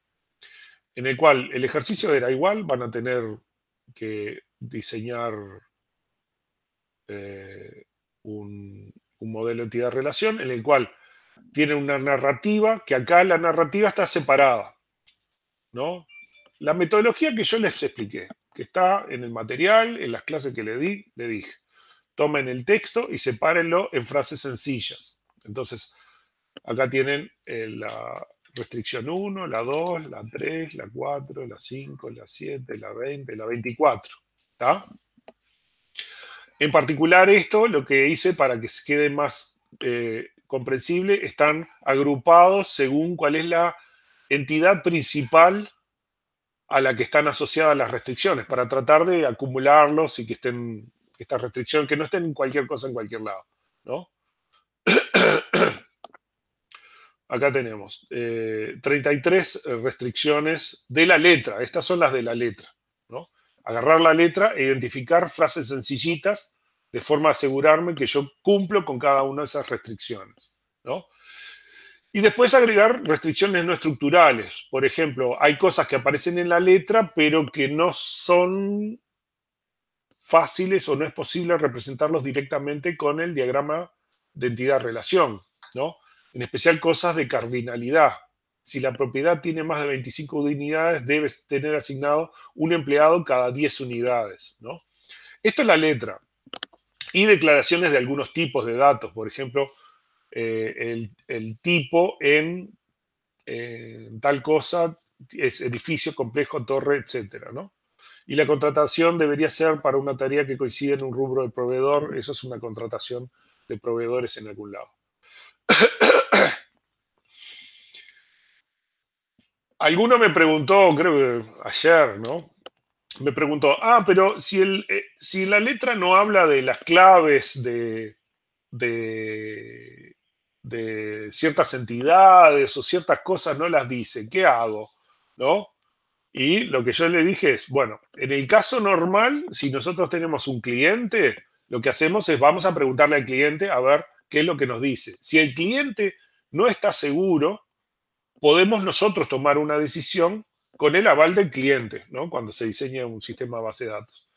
A: En el cual el ejercicio era igual, van a tener que diseñar eh, un modelo entidad-relación en el cual tiene una narrativa, que acá la narrativa está separada, ¿no? La metodología que yo les expliqué, que está en el material, en las clases que le di, le dije, tomen el texto y sepárenlo en frases sencillas. Entonces, acá tienen la restricción 1, la 2, la 3, la 4, la 5, la 7, la 20, la 24. ¿Está? En particular esto, lo que hice para que se quede más comprensible, están agrupados según cuál es la entidad principal a la que están asociadas las restricciones, para tratar de acumularlos y que estén, esta restricción, que no estén en cualquier cosa en cualquier lado, ¿no? Acá tenemos 33 restricciones de la letra. Estas son las de la letra, ¿no? Agarrar la letra e identificar frases sencillitas de forma a asegurarme que yo cumplo con cada una de esas restricciones, ¿no? Y después agregar restricciones no estructurales. Por ejemplo, hay cosas que aparecen en la letra, pero que no son fáciles o no es posible representarlos directamente con el diagrama de entidad-relación, ¿no? En especial cosas de cardinalidad. Si la propiedad tiene más de 25 unidades, debes tener asignado un empleado cada 10 unidades, ¿no? Esto es la letra. Y declaraciones de algunos tipos de datos, por ejemplo, el tipo en tal cosa es edificio, complejo, torre, etcétera, ¿no? Y la contratación debería ser para una tarea que coincide en un rubro del proveedor. Eso es una contratación de proveedores en algún lado. Alguno me preguntó, creo que ayer, ¿no? Me preguntó, pero si la letra no habla de las claves de ciertas entidades o ciertas cosas, no las dice, ¿qué hago? ¿No? Y lo que yo le dije es, bueno, en el caso normal, si nosotros tenemos un cliente, lo que hacemos es vamos a preguntarle al cliente a ver qué es lo que nos dice. Si el cliente no está seguro, podemos nosotros tomar una decisión con el aval del cliente, ¿no? Cuando se diseña un sistema de base de datos.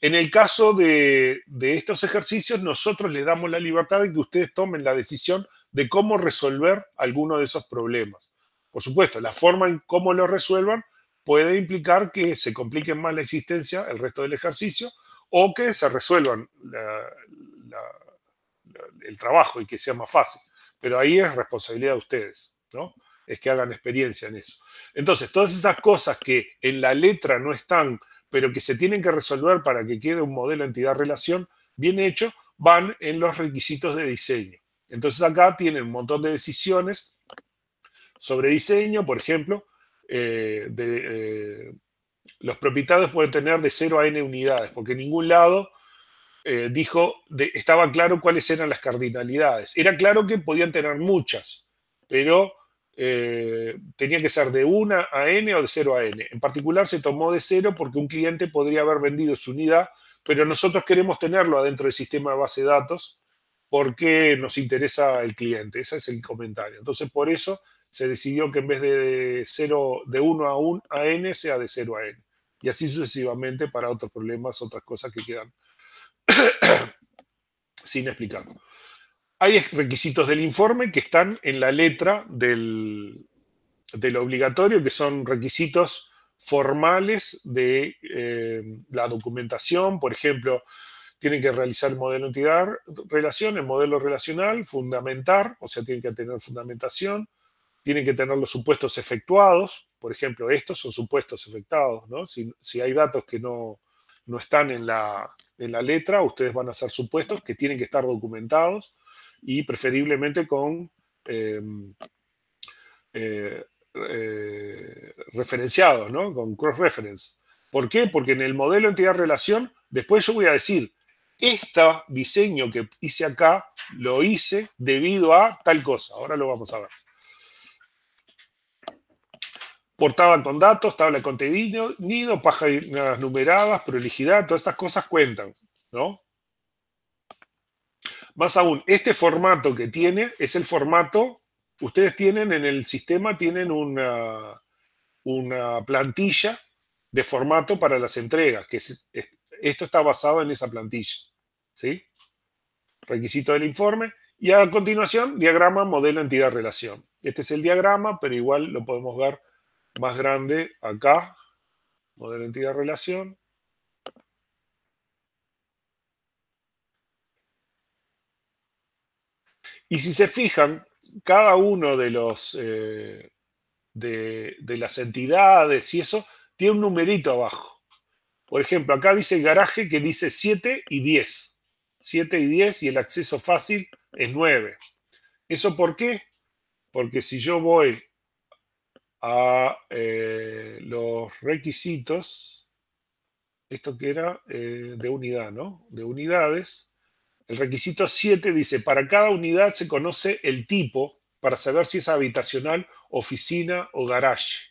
A: En el caso de estos ejercicios, nosotros les damos la libertad de que ustedes tomen la decisión de cómo resolver alguno de esos problemas. Por supuesto, la forma en cómo lo resuelvan puede implicar que se complique más la existencia el resto del ejercicio o que se resuelvan el trabajo y que sea más fácil. Pero ahí es responsabilidad de ustedes, ¿no? Es que hagan experiencia en eso. Entonces, todas esas cosas que en la letra no están, pero que se tienen que resolver para que quede un modelo entidad-relación bien hecho, van en los requisitos de diseño. Entonces acá tienen un montón de decisiones sobre diseño, por ejemplo, los propietarios pueden tener de 0 a n unidades, porque en ningún lado estaba claro cuáles eran las cardinalidades. Era claro que podían tener muchas, pero tenía que ser de 1 a n o de 0 a n. En particular se tomó de 0 porque un cliente podría haber vendido su unidad, pero nosotros queremos tenerlo adentro del sistema de base de datos porque nos interesa el cliente. Ese es el comentario. Entonces, por eso se decidió que en vez de 1 a n sea de 0 a n. Y así sucesivamente para otros problemas, otras cosas que quedan sin explicar. Hay requisitos del informe que están en la letra del obligatorio, que son requisitos formales de la documentación. Por ejemplo, tienen que realizar el modelo entidad-relación, el modelo relacional, fundamentar, o sea, tienen que tener fundamentación, tienen que tener los supuestos efectuados. Por ejemplo, estos son supuestos efectuados, ¿no? Si hay datos que no están en la letra, ustedes van a hacer supuestos que tienen que estar documentados y preferiblemente con referenciados, ¿no? Con cross-reference. ¿Por qué? Porque en el modelo entidad-relación, después yo voy a decir, este diseño que hice acá, lo hice debido a tal cosa. Ahora lo vamos a ver. Portada con datos, tabla de contenido, páginas numeradas, prolijidad, todas estas cosas cuentan, ¿no? Más aún, este formato que tiene es el formato, ustedes tienen en el sistema, tienen una plantilla de formato para las entregas, que esto está basado en esa plantilla, ¿sí? Requisito del informe, y a continuación, diagrama, modelo, entidad, relación. Este es el diagrama, pero igual lo podemos ver más grande acá, modelo, entidad, relación. Y si se fijan, cada uno de los de las entidades y eso, tiene un numerito abajo. Por ejemplo, acá dice garaje que dice 7 y 10. 7 y 10 y el acceso fácil es 9. ¿Eso por qué? Porque si yo voy a los requisitos, esto que era de unidad, ¿no? De unidades, el requisito 7 dice, para cada unidad se conoce el tipo para saber si es habitacional, oficina o garage.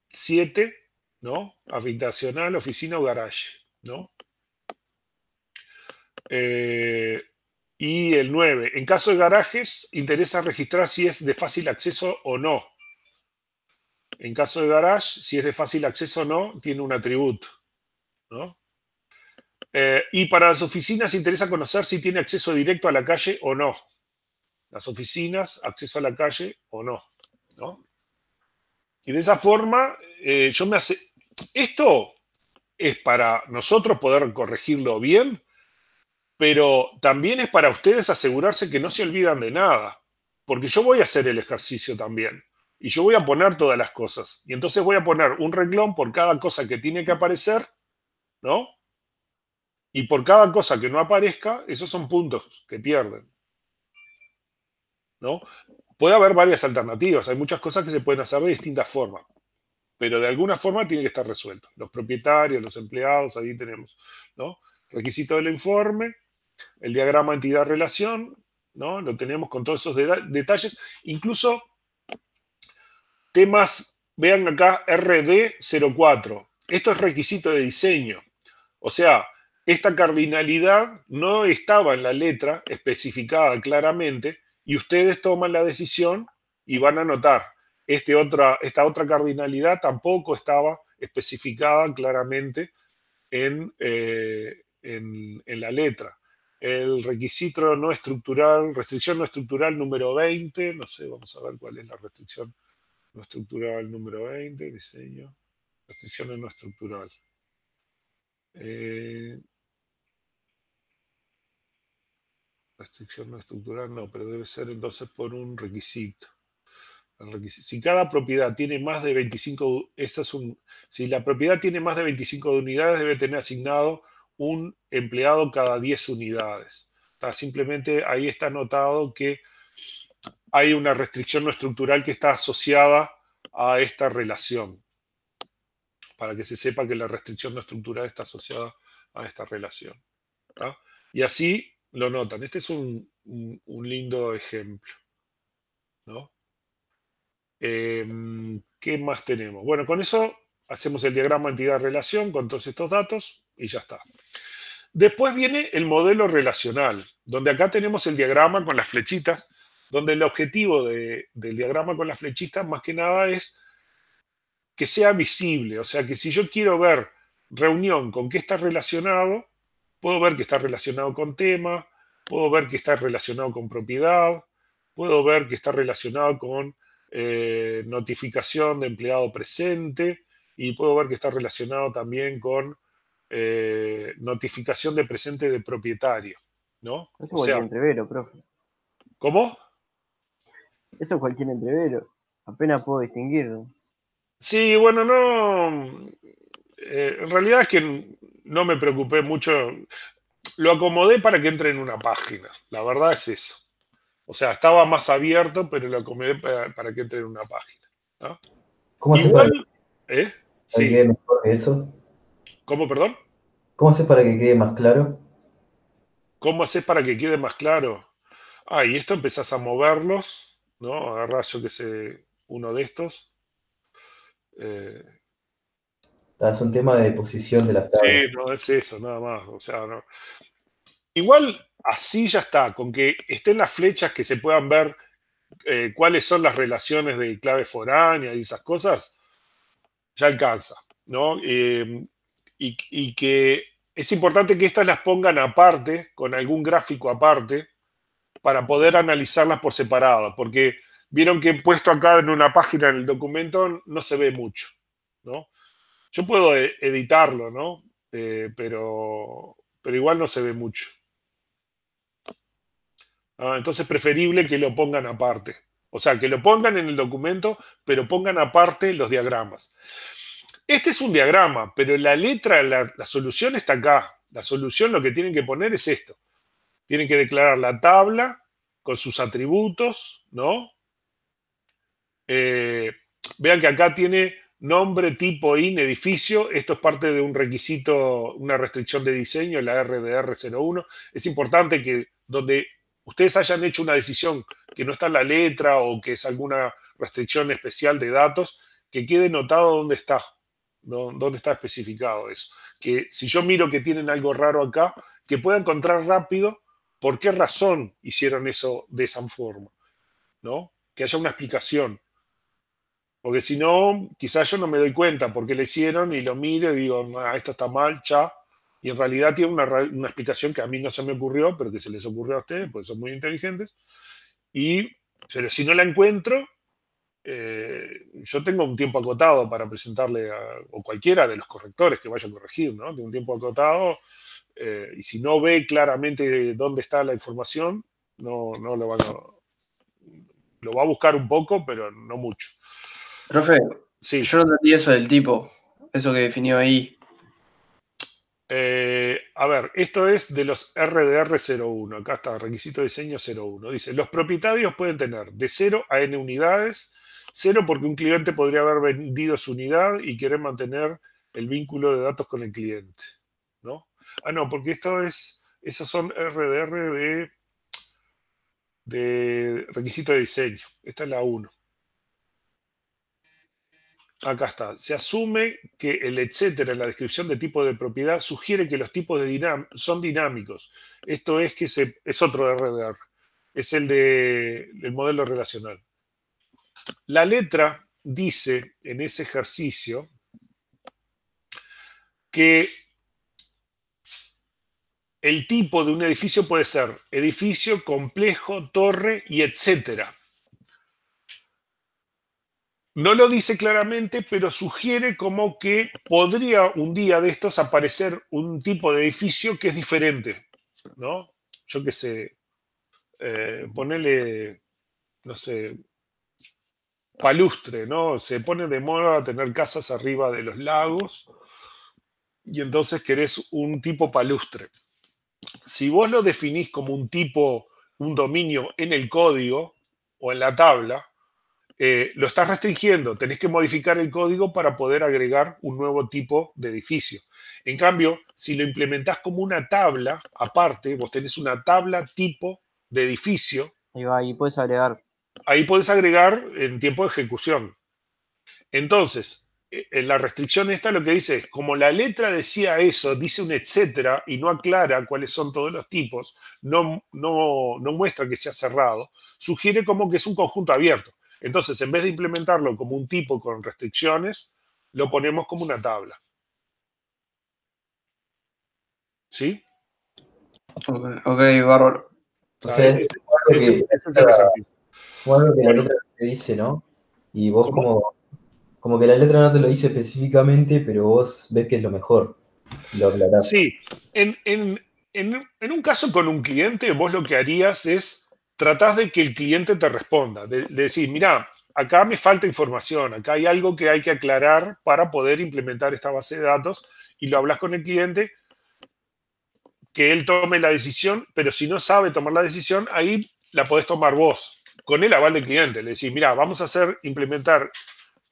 A: 7, ¿no? Habitacional, oficina o garage, ¿no? Y el 9, en caso de garajes, interesa registrar si es de fácil acceso o no. En caso de garage, si es de fácil acceso o no, tiene un atributo, ¿no? Y para las oficinas interesa conocer si tiene acceso directo a la calle o no. Las oficinas, acceso a la calle o no, ¿no? Y de esa forma, yo me hace... Esto es para nosotros poder corregirlo bien, pero también es para ustedes asegurarse que no se olvidan de nada, porque yo voy a hacer el ejercicio también, y yo voy a poner todas las cosas, y entonces voy a poner un renglón por cada cosa que tiene que aparecer, ¿no? Y por cada cosa que no aparezca, esos son puntos que pierden, ¿no? Puede haber varias alternativas, hay muchas cosas que se pueden hacer de distintas formas, pero de alguna forma tiene que estar resuelto. Los propietarios, los empleados, ahí tenemos, ¿no? Requisito del informe, el diagrama entidad-relación, ¿no? Lo tenemos con todos esos detalles, incluso temas, vean acá, RD04. Esto es requisito de diseño. O sea, esta cardinalidad no estaba en la letra especificada claramente y ustedes toman la decisión y van a anotar. Esta otra cardinalidad tampoco estaba especificada claramente en la letra. El requisito no estructural, restricción no estructural número 20, no sé, vamos a ver cuál es la restricción no estructural número 20, diseño, restricción no estructural. Restricción no estructural no, pero debe ser entonces por un requisito. Si cada propiedad tiene más de 25, si la propiedad tiene más de 25 unidades, debe tener asignado un empleado cada 10 unidades. Simplemente ahí está anotado que hay una restricción no estructural que está asociada a esta relación, para que se sepa que la restricción no estructural está asociada a esta relación. ¿Tá? Y así lo notan. Este es un lindo ejemplo, ¿no? ¿Qué más tenemos? Bueno, con eso hacemos el diagrama entidad-relación con todos estos datos y ya está. Después viene el modelo relacional, donde acá tenemos el diagrama con las flechitas, donde el objetivo del diagrama con las flechitas más que nada es que sea visible. O sea, que si yo quiero ver reunión con qué está relacionado, puedo ver que está relacionado con tema, puedo ver que está relacionado con propiedad, puedo ver que está relacionado con notificación de empleado presente y puedo ver que está relacionado también con notificación de presente de propietario, ¿no?
C: Eso es
A: O sea,
C: cualquier entrevero, profe.
A: ¿cómo?
C: Eso es cualquier entrevero. Apenas puedo distinguirlo.
A: Sí, bueno, no. En realidad es que no me preocupé mucho. Lo acomodé para que entre en una página. La verdad es eso. O sea, estaba más abierto, pero lo acomodé para que entre en una página, ¿no?
B: ¿Cómo haces
A: Igual,
B: para que
A: Sí.
B: quede mejor que eso?
A: ¿Cómo, perdón?
B: ¿Cómo haces para que quede más claro?
A: ¿Cómo haces para que quede más claro? Y esto empezás a moverlos, ¿no? Agarrás, yo qué sé, uno de estos. Eh,
B: Es un tema de posición de las tablas.
A: sí, no, es eso, nada más. O sea, no. Igual así ya está, con que estén las flechas que se puedan ver cuáles son las relaciones de clave foránea y esas cosas, ya alcanza, ¿no? Y que es importante que estas las pongan aparte, con algún gráfico aparte, para poder analizarlas por separado, porque vieron que he puesto acá en una página en el documento no se ve mucho, ¿no? Yo puedo editarlo, ¿no? Pero igual no se ve mucho. Entonces es preferible que lo pongan aparte. O sea, que lo pongan en el documento, pero pongan aparte los diagramas. Este es un diagrama, pero la letra, la solución está acá. La solución lo que tienen que poner es esto. Tienen que declarar la tabla con sus atributos, ¿no? Vean que acá tiene nombre, tipo, IN, edificio. Esto es parte de un requisito, una restricción de diseño, la RDR01. Es importante que donde ustedes hayan hecho una decisión que no está en la letra o que es alguna restricción especial de datos, que quede notado dónde está, ¿no? Dónde está especificado eso. Que si yo miro que tienen algo raro acá, que pueda encontrar rápido por qué razón hicieron eso de esa forma, ¿no? Que haya una explicación. Porque si no, quizás yo no me doy cuenta por qué le hicieron y lo miro y digo, esto está mal, ya, y en realidad tiene una explicación que a mí no se me ocurrió, pero que se les ocurrió a ustedes, porque son muy inteligentes. Pero si no la encuentro, yo tengo un tiempo acotado para presentarle o cualquiera de los correctores que vaya a corregir, ¿no? Tengo un tiempo acotado, y si no ve claramente dónde está la información, no lo van a... Lo va a buscar un poco, pero no mucho.
D: Profe,
A: Sí.
D: yo no entendí eso del tipo, eso que definió ahí.
A: A ver, esto es de los RDR01. Acá está, requisito de diseño 01. Dice, los propietarios pueden tener de 0 a n unidades. 0 porque un cliente podría haber vendido su unidad y querer mantener el vínculo de datos con el cliente, ¿no? Ah, no, porque esos son RDR de requisito de diseño. Esta es la 1. Acá está. Se asume que el etcétera en la descripción de tipo de propiedad sugiere que los tipos son dinámicos. Esto es que es otro RDR. Es el del modelo relacional. La letra dice en ese ejercicio que el tipo de un edificio puede ser edificio, complejo, torre y etcétera. No lo dice claramente, pero sugiere como que podría un día de estos aparecer un tipo de edificio que es diferente, ¿no? Yo qué sé, ponele, no sé, palustre, ¿no? Se pone de moda tener casas arriba de los lagos y entonces querés un tipo palustre. Si vos lo definís como un tipo, un dominio en el código o en la tabla, lo estás restringiendo, tenés que modificar el código para poder agregar un nuevo tipo de edificio. En cambio, si lo implementás como una tabla aparte, vos tenés una tabla tipo de edificio.
C: Ahí puedes agregar.
A: Ahí podés agregar en tiempo de ejecución. Entonces, en la restricción esta lo que dice es, como la letra decía eso, dice un etcétera y no aclara cuáles son todos los tipos, no muestra que sea cerrado, sugiere como que es un conjunto abierto. Entonces, en vez de implementarlo como un tipo con restricciones, lo ponemos como una tabla. ¿Sí?
D: Ok, bárbaro.
B: O sea,
A: Ese es el ejercicio.
B: Algo que la
A: Bueno.
B: letra te dice, ¿no? Y vos como que la letra no te lo dice específicamente, pero vos ves que es lo mejor. Y lo aclarás.
A: Sí, en un caso con un cliente, vos lo que harías es tratás de que el cliente te responda, de decir, mira, acá me falta información, acá hay algo que hay que aclarar para poder implementar esta base de datos, y lo hablas con el cliente, que él tome la decisión, pero si no sabe tomar la decisión, ahí la podés tomar vos, con el aval del cliente. Le decís, mira, vamos a implementar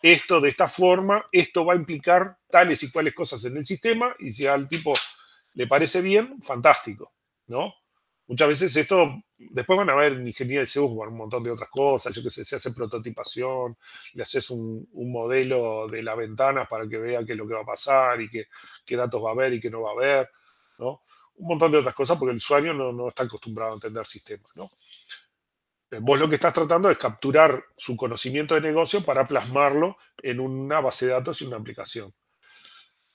A: esto de esta forma, esto va a implicar tales y cuales cosas en el sistema, y si al tipo le parece bien, fantástico, ¿no? Muchas veces esto, después van a ver en ingeniería de software un montón de otras cosas, yo qué sé, se hace prototipación, le haces un modelo de las ventanas para que vea qué es lo que va a pasar y qué datos va a haber y qué no va a haber, ¿no? Un montón de otras cosas porque el usuario no está acostumbrado a entender sistemas, ¿no? Vos lo que estás tratando es capturar su conocimiento de negocio para plasmarlo en una base de datos y una aplicación.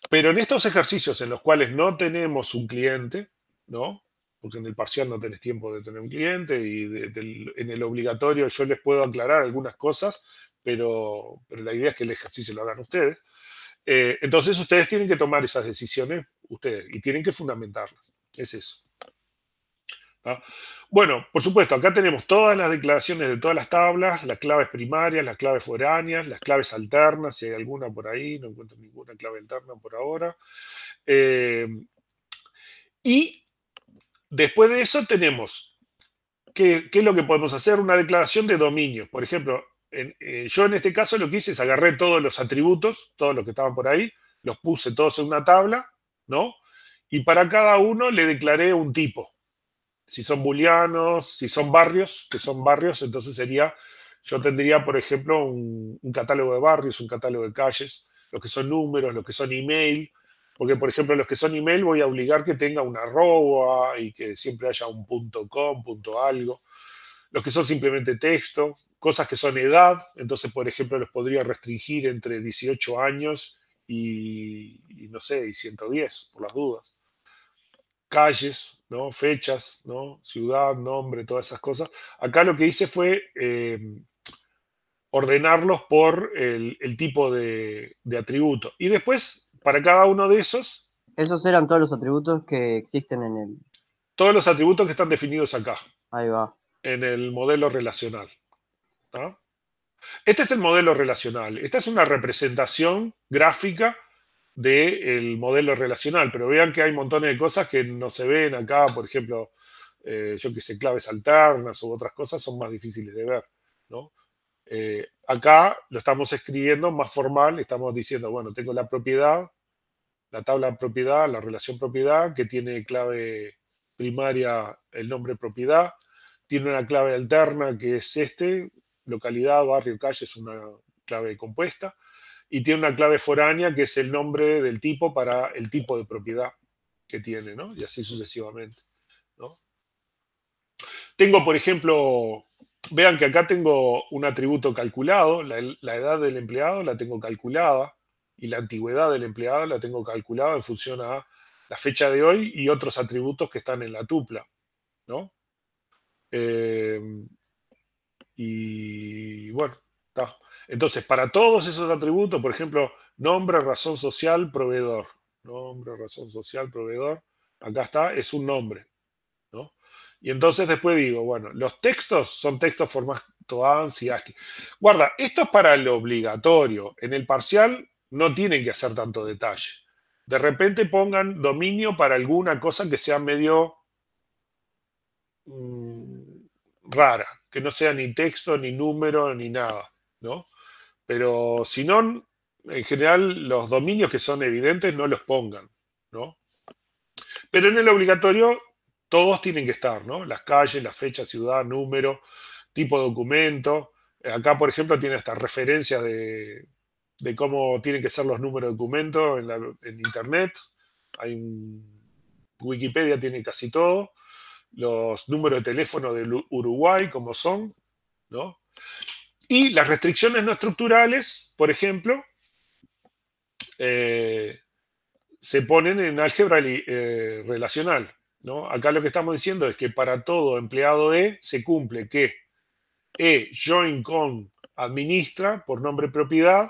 A: Pero en estos ejercicios en los cuales no tenemos un cliente, ¿no? Porque en el parcial no tenés tiempo de tener un cliente y en el obligatorio yo les puedo aclarar algunas cosas, pero la idea es que el ejercicio lo hagan ustedes. Entonces ustedes tienen que tomar esas decisiones ustedes y tienen que fundamentarlas. Es eso. ¿Ah? Bueno, por supuesto, acá tenemos todas las declaraciones de todas las tablas, las claves primarias, las claves foráneas, las claves alternas, si hay alguna por ahí, no encuentro ninguna clave alterna por ahora. Y después de eso tenemos, ¿qué es lo que podemos hacer? Una declaración de dominio. Por ejemplo, yo en este caso lo que hice es agarré todos los atributos, todos los que estaban por ahí, los puse todos en una tabla, ¿no? Y para cada uno le declaré un tipo. Si son booleanos, si son barrios, que son barrios, entonces yo tendría, por ejemplo, un catálogo de barrios, un catálogo de calles, los que son números, los que son email, porque, por ejemplo, los que son email voy a obligar que tenga una arroba y que siempre haya un .com, algo. Los que son simplemente texto, cosas que son edad, entonces, por ejemplo, los podría restringir entre 18 años y no sé, y 110, por las dudas. calles, ¿no? Fechas, ¿no? Ciudad, nombre, todas esas cosas. Acá lo que hice fue ordenarlos por el tipo de atributo. Y después, para cada uno de esos,
C: Esos eran todos los atributos que existen en el...
A: todos los atributos que están definidos acá,
C: Ahí va.
A: en el modelo relacional. ¿No? Este es el modelo relacional. Esta es una representación gráfica del modelo relacional, pero vean que hay montones de cosas que no se ven acá, por ejemplo, yo que sé, claves alternas u otras cosas son más difíciles de ver, ¿no? Acá lo estamos escribiendo más formal, estamos diciendo, bueno, tengo la propiedad, la tabla propiedad, la relación propiedad, que tiene clave primaria el nombre propiedad, tiene una clave alterna que es localidad, barrio, calle, es una clave compuesta, y tiene una clave foránea que es el nombre del tipo para el tipo de propiedad que tiene, ¿no? Y así sucesivamente, ¿no? Tengo, por ejemplo, vean que acá tengo un atributo calculado, la edad del empleado la tengo calculada y la antigüedad del empleado la tengo calculada en función a la fecha de hoy y otros atributos que están en la tupla, ¿no? Eh, y bueno, está. Entonces, para todos esos atributos, por ejemplo, nombre, razón social, proveedor. Nombre, razón social, proveedor. Acá está, es un nombre, ¿no? Y entonces después digo, bueno, los textos son textos formato ANSI, ASCII. Guarda, esto es para lo obligatorio. En el parcial no tienen que hacer tanto detalle. De repente pongan dominio para alguna cosa que sea medio rara, que no sea ni texto, ni número, ni nada, ¿no? Pero si no, en general los dominios que son evidentes no los pongan, ¿no? Pero en el obligatorio todos tienen que estar, ¿no? Las calles, la fecha, ciudad, número, tipo de documento. Acá, por ejemplo, tiene esta referencia de cómo tienen que ser los números de documento en Internet. Wikipedia tiene casi todo. Los números de teléfono de Uruguay, como son, ¿no? Y las restricciones no estructurales, por ejemplo, eh, se ponen en álgebra relacional, ¿no? Acá lo que estamos diciendo es que para todo empleado E se cumple que E join con administra por nombre propiedad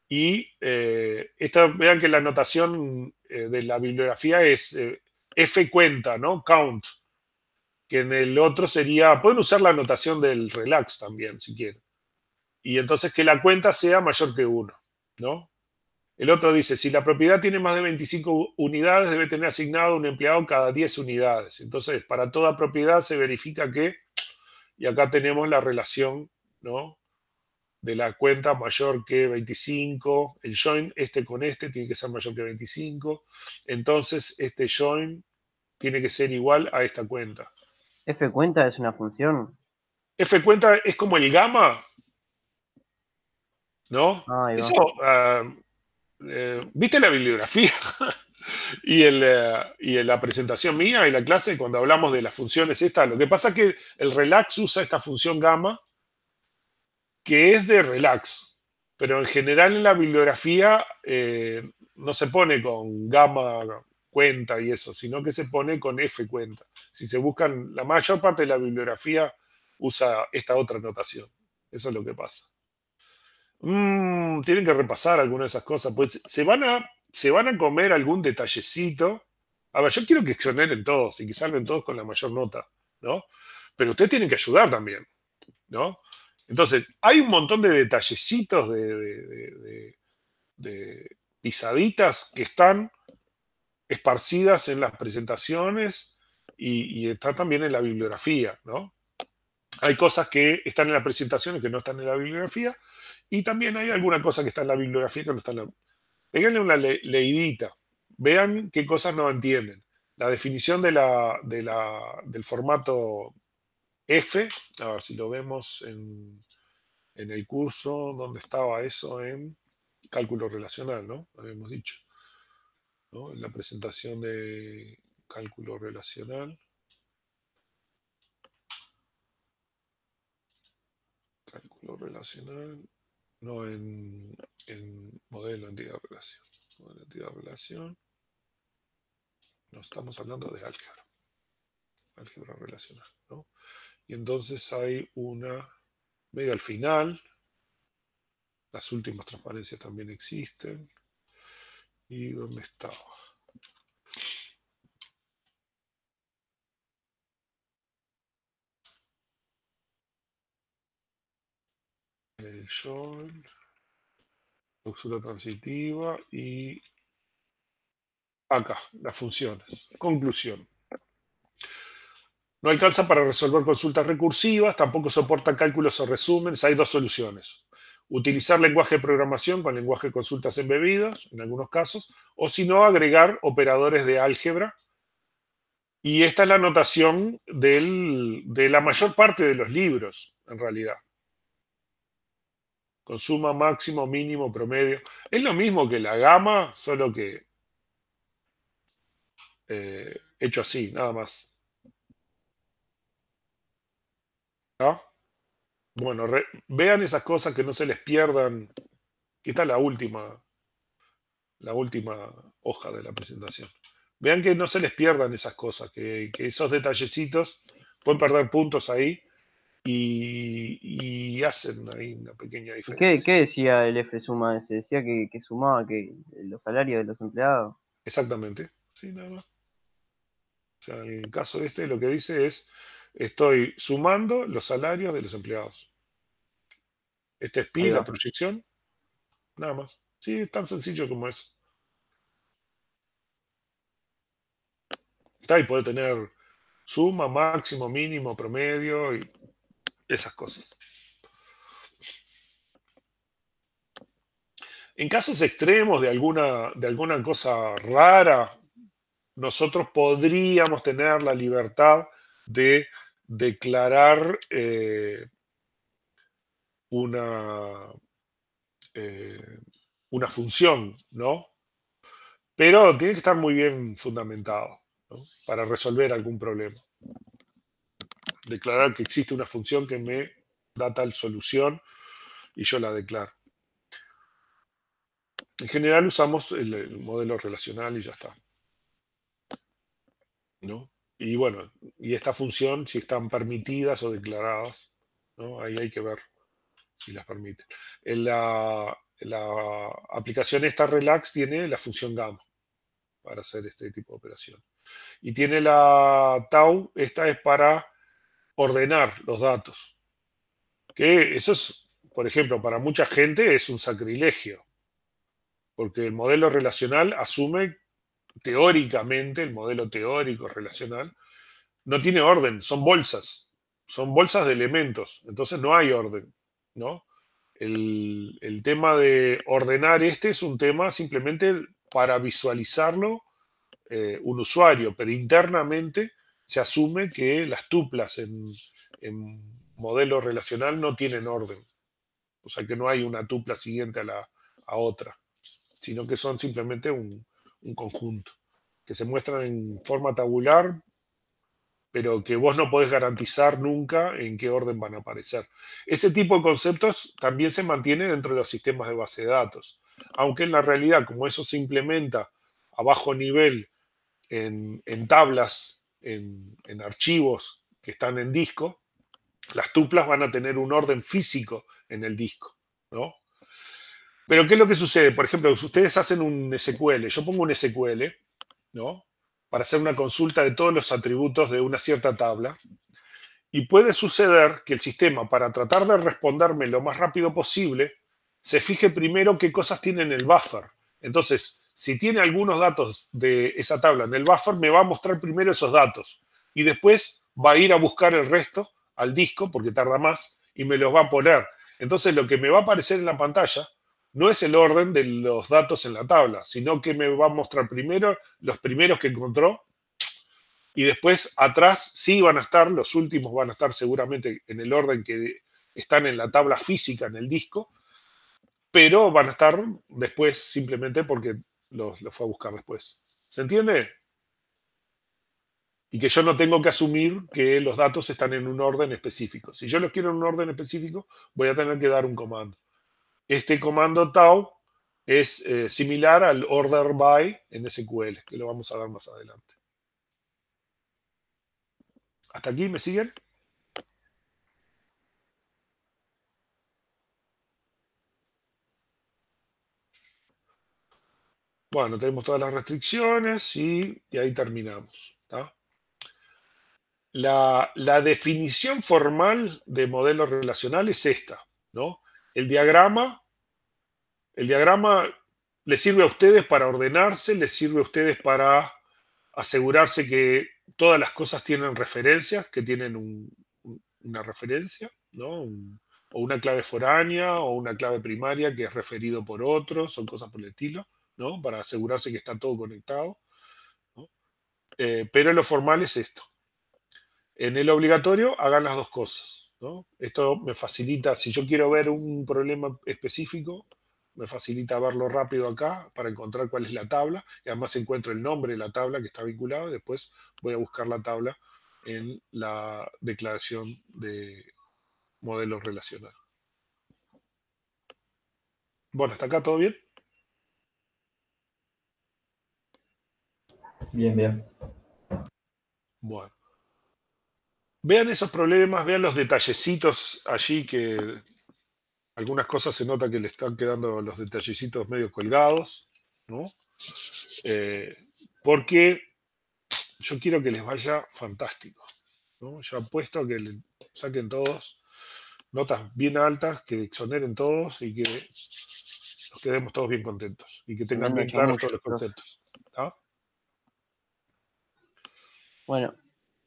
A: y vean que la notación de la bibliografía es F cuenta, ¿no? Count, que en el otro sería, pueden usar la notación del relax también, si quieren. Y entonces que la cuenta sea mayor que 1, ¿no? El otro dice, si la propiedad tiene más de 25 unidades, debe tener asignado un empleado cada 10 unidades. Entonces, para toda propiedad se verifica que, y acá tenemos la relación, ¿no? De la cuenta mayor que 25, el join, este con este tiene que ser mayor que 25. Entonces, este join tiene que ser igual a esta cuenta.
C: F cuenta es una función.
A: F cuenta es como el gamma, ¿no?
C: Ahí va.
A: Eso, ¿viste la bibliografía? Y en la presentación mía y la clase, cuando hablamos de las funciones estas, lo que pasa es que el relax usa esta función gamma, que es de relax, pero en general en la bibliografía no se pone con gamma cuenta y eso, sino que se pone con f cuenta. Si se buscan, la mayor parte de la bibliografía usa esta otra notación. Eso es lo que pasa. Tienen que repasar algunas de esas cosas, pues se van a comer algún detallecito. A ver, yo quiero que exoneren todos y que salven todos con la mayor nota, ¿no? Pero ustedes tienen que ayudar también, ¿no? Entonces, hay un montón de detallecitos, de pisaditas que están esparcidas en las presentaciones y está también en la bibliografía, ¿no? Hay cosas que están en la presentación y que no están en la bibliografía, y también hay alguna cosa que está en la bibliografía que no está en la... Péguenle una leidita, vean qué cosas no entienden. La definición del formato F, a ver si lo vemos en el curso, ¿dónde estaba eso? En cálculo relacional, ¿no? Habíamos dicho, ¿no? En la presentación de cálculo relacional. Cálculo relacional. No, en modelo entidad relación. Modelo entidad relación. No estamos hablando de álgebra. Álgebra relacional, ¿no? Y entonces hay una medio al final. Las últimas transparencias también existen. ¿Y dónde estaba? El join, clausura transitiva y acá, las funciones. Conclusión. No alcanza para resolver consultas recursivas, tampoco soporta cálculos o resúmenes. Hay dos soluciones. Utilizar lenguaje de programación con lenguaje de consultas embebidos, en algunos casos, o si no, agregar operadores de álgebra. Y esta es la notación de la mayor parte de los libros, en realidad. Con suma, máximo, mínimo, promedio. Es lo mismo que la gama, solo que hecho así, nada más. ¿No? Bueno, vean esas cosas, que no se les pierdan. Aquí está la última hoja de la presentación. Vean que no se les pierdan esas cosas, que esos detallecitos pueden perder puntos ahí y hacen ahí una pequeña
C: ¿Qué
A: diferencia.
C: decía el F suma ese? Decía que sumaba que los salarios de los empleados.
A: Exactamente, sí, nada más. O sea, en el caso este lo que dice es, estoy sumando los salarios de los empleados. Este es pi,
C: Ahí
A: la
C: va.
A: proyección, nada más. Sí, es tan sencillo como eso. Está, y puede tener suma, máximo, mínimo, promedio y esas cosas. En casos extremos de alguna cosa rara, nosotros podríamos tener la libertad de declarar una, eh, una función, ¿no? Pero tiene que estar muy bien fundamentado, ¿no? Para resolver algún problema. Declarar que existe una función que me da tal solución y yo la declaro. En general usamos el modelo relacional y ya está, ¿no? Y bueno, y esta función, si están permitidas o declaradas, ¿no? Ahí hay que ver si las permite. En la aplicación esta Relax tiene la función gamma para hacer este tipo de operación. Y tiene la tau, esta es para ordenar los datos. Que eso es, por ejemplo, para mucha gente es un sacrilegio, porque el modelo relacional asume teóricamente, el modelo teórico relacional, no tiene orden, son bolsas de elementos, entonces no hay orden, ¿no? El tema de ordenar este es un tema simplemente para visualizarlo un usuario, pero internamente se asume que las tuplas en modelo relacional no tienen orden. O sea que no hay una tupla siguiente a otra, sino que son simplemente un conjunto, que se muestran en forma tabular, pero que vos no podés garantizar nunca en qué orden van a aparecer. Ese tipo de conceptos también se mantiene dentro de los sistemas de base de datos, aunque en la realidad, como eso se implementa a bajo nivel en tablas, en archivos que están en disco, las tuplas van a tener un orden físico en el disco, ¿no? Pero ¿qué es lo que sucede? Por ejemplo, si ustedes hacen un SQL, yo pongo un SQL, ¿no? Para hacer una consulta de todos los atributos de una cierta tabla, y puede suceder que el sistema, para tratar de responderme lo más rápido posible, se fije primero qué cosas tiene en el buffer. Entonces, si tiene algunos datos de esa tabla en el buffer, me va a mostrar primero esos datos. Y después va a ir a buscar el resto al disco, porque tarda más, y me los va a poner. Entonces, lo que me va a aparecer en la pantalla no es el orden de los datos en la tabla, sino que me va a mostrar primero los primeros que encontró y después atrás sí van a estar, los últimos van a estar seguramente en el orden que están en la tabla física en el disco, pero van a estar después simplemente porque los fue a buscar después. ¿Se entiende? Y que yo no tengo que asumir que los datos están en un orden específico. Si yo los quiero en un orden específico, voy a tener que dar un comando. Este comando tau es similar al order by en SQL, que lo vamos a ver más adelante. ¿Hasta aquí me siguen? Bueno, tenemos todas las restricciones y ahí terminamos. ¿Tá? La definición formal de modelo relacional es esta, ¿no? El diagrama les sirve a ustedes para ordenarse, les sirve a ustedes para asegurarse que todas las cosas tienen referencias, que tienen una referencia, ¿no? O una clave foránea o una clave primaria que es referido por otros o cosas por el estilo, ¿no? Para asegurarse que está todo conectado, ¿no? Pero lo formal es esto. En el obligatorio hagan las dos cosas, ¿no? Esto me facilita, si yo quiero ver un problema específico, me facilita verlo rápido acá para encontrar cuál es la tabla, y además encuentro el nombre de la tabla que está vinculada, y después voy a buscar la tabla en la declaración de modelo relacional. Bueno, ¿hasta acá todo bien?
B: Bien, bien.
A: Bueno. Vean esos problemas, vean los detallecitos allí que algunas cosas se nota que le están quedando los detallecitos medio colgados, ¿no? Porque yo quiero que les vaya fantástico, ¿no? Yo apuesto a que le saquen todos notas bien altas, que exoneren todos y que nos quedemos todos bien contentos y que tengan
C: Tremendo
A: bien claros
C: chamullo,
A: todos los
C: profe.
A: conceptos. ¿Tá?
C: Bueno,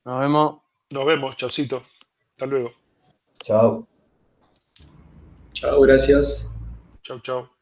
C: nos vemos.
A: Nos vemos, chaucito. Hasta luego.
B: Chao.
E: Chao, gracias.
A: Chau, chau.